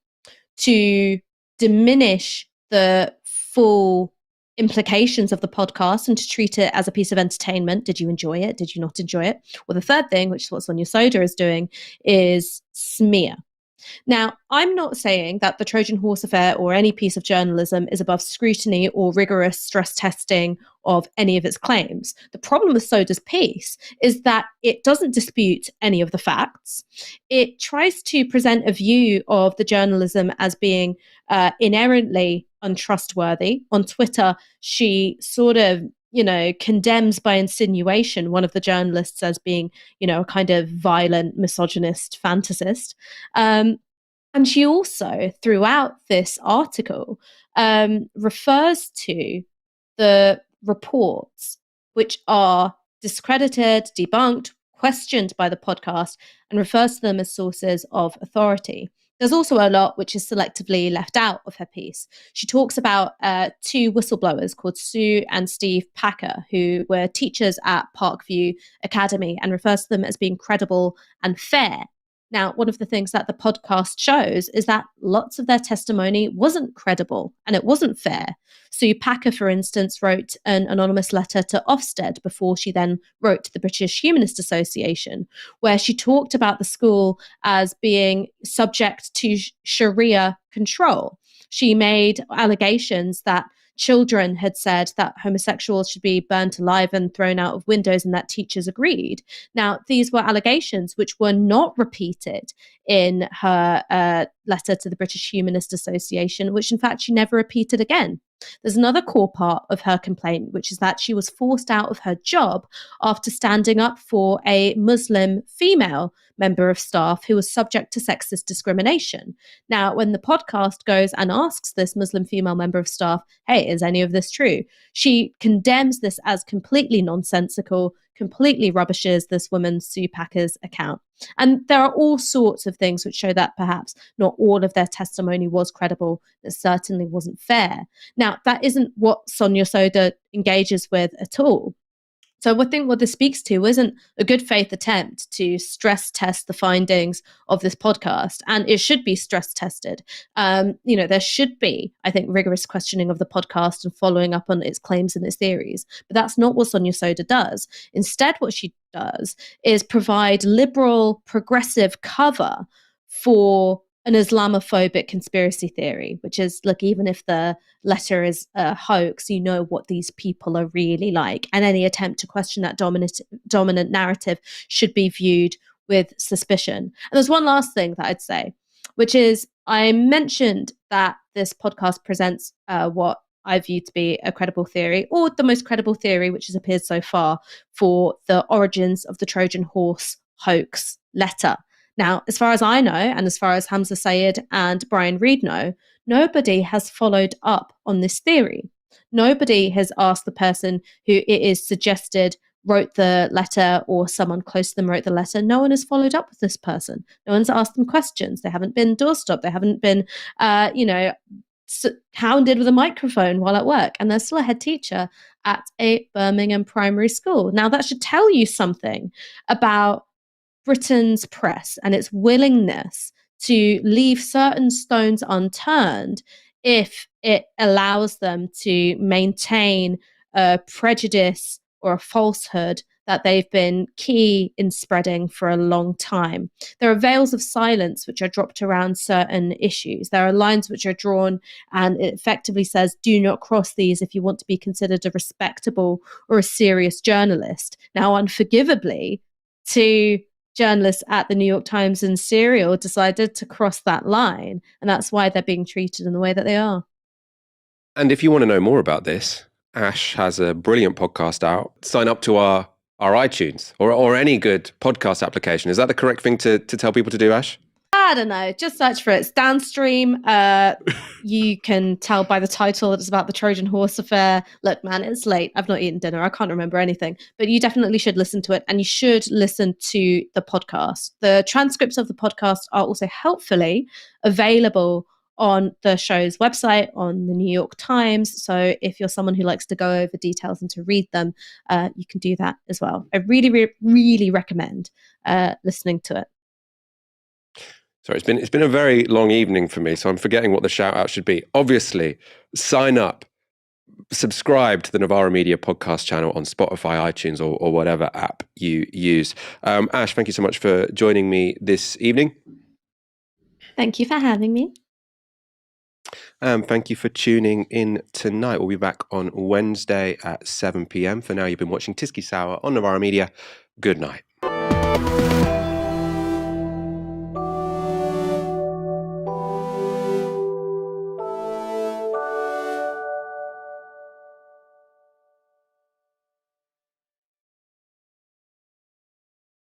to diminish the full implications of the podcast and to treat it as a piece of entertainment. Did you enjoy it? Did you not enjoy it? Well, the third thing, which is what Sonia Soda is doing, is smear. Now, I'm not saying that the Trojan Horse affair or any piece of journalism is above scrutiny or rigorous stress testing of any of its claims. The problem with Soda's piece is that it doesn't dispute any of the facts. It tries to present a view of the journalism as being inherently untrustworthy. On Twitter, she sort of condemns by insinuation one of the journalists as being, a kind of violent, misogynist fantasist. And she also, throughout this article, refers to the reports which are discredited, debunked, questioned by the podcast, and refers to them as sources of authority. There's also a lot which is selectively left out of her piece. She talks about two whistleblowers called Sue and Steve Packer, who were teachers at Parkview Academy, and refers to them as being credible and fair. Now, one of the things that the podcast shows is that lots of their testimony wasn't credible and it wasn't fair. Sue Packer, for instance, wrote an anonymous letter to Ofsted before she then wrote to the British Humanist Association, where she talked about the school as being subject to Sharia control. She made allegations that children had said that homosexuals should be burnt alive and thrown out of windows, and that teachers agreed. Now, these were allegations which were not repeated in her letter to the British Humanist Association, which in fact she never repeated again. There's another core part of her complaint, which is that she was forced out of her job after standing up for a Muslim female member of staff who was subject to sexist discrimination. Now, when the podcast goes and asks this Muslim female member of staff, hey, is any of this true? She condemns this as completely nonsensical, completely rubbishes this woman, Sue Packer's account. And there are all sorts of things which show that perhaps not all of their testimony was credible. It certainly wasn't fair. Now, that isn't what Sonia Soda engages with at all. So I think what this speaks to isn't a good faith attempt to stress test the findings of this podcast, and it should be stress tested. There should be, I think, rigorous questioning of the podcast and following up on its claims and its theories. But that's not what Sonia Soda does. Instead, what she does is provide liberal, progressive cover for an Islamophobic conspiracy theory, which is, look, even if the letter is a hoax, you know what these people are really like. And any attempt to question that dominant narrative should be viewed with suspicion. And there's one last thing that I'd say, which is I mentioned that this podcast presents what I view to be a credible theory, or the most credible theory which has appeared so far for the origins of the Trojan Horse hoax letter. Now, as far as I know, and as far as Hamza Sayed and Brian Reed know, nobody has followed up on this theory. Nobody has asked the person who it is suggested wrote the letter, or someone close to them wrote the letter. No one has followed up with this person. No one's asked them questions. They haven't been doorstopped. They haven't been, hounded with a microphone while at work. And they're still a head teacher at a Birmingham primary school. Now, that should tell you something about Britain's press and its willingness to leave certain stones unturned if it allows them to maintain a prejudice or a falsehood that they've been key in spreading for a long time. There are veils of silence which are dropped around certain issues. There are lines which are drawn, and it effectively says, do not cross these if you want to be considered a respectable or a serious journalist. Now, unforgivably, two journalists at the New York Times and Serial decided to cross that line, and that's why they're being treated in the way that they are. And if you want to know more about this, Ash has a brilliant podcast out. Sign up to our iTunes or any good podcast application. Is that the correct thing to tell people to do, Ash? I don't know. Just search for it. It's Downstream. You can tell by the title that it's about the Trojan horse affair. Look, man, it's late. I've not eaten dinner. I can't remember anything. But you definitely should listen to it. And you should listen to the podcast. The transcripts of the podcast are also helpfully available on the show's website, on the New York Times. So if you're someone who likes to go over details and to read them, you can do that as well. I really, really recommend listening to it. Sorry, it's been a very long evening for me, so I'm forgetting what the shout out should be. Obviously, sign up, subscribe to the Novara Media podcast channel on Spotify, iTunes, or whatever app you use. Ash, thank you so much for joining me this evening. Thank you for having me. Thank you for tuning in tonight. We'll be back on Wednesday at 7 p.m. For now, you've been watching Tysky Sour on Novara Media. Good night.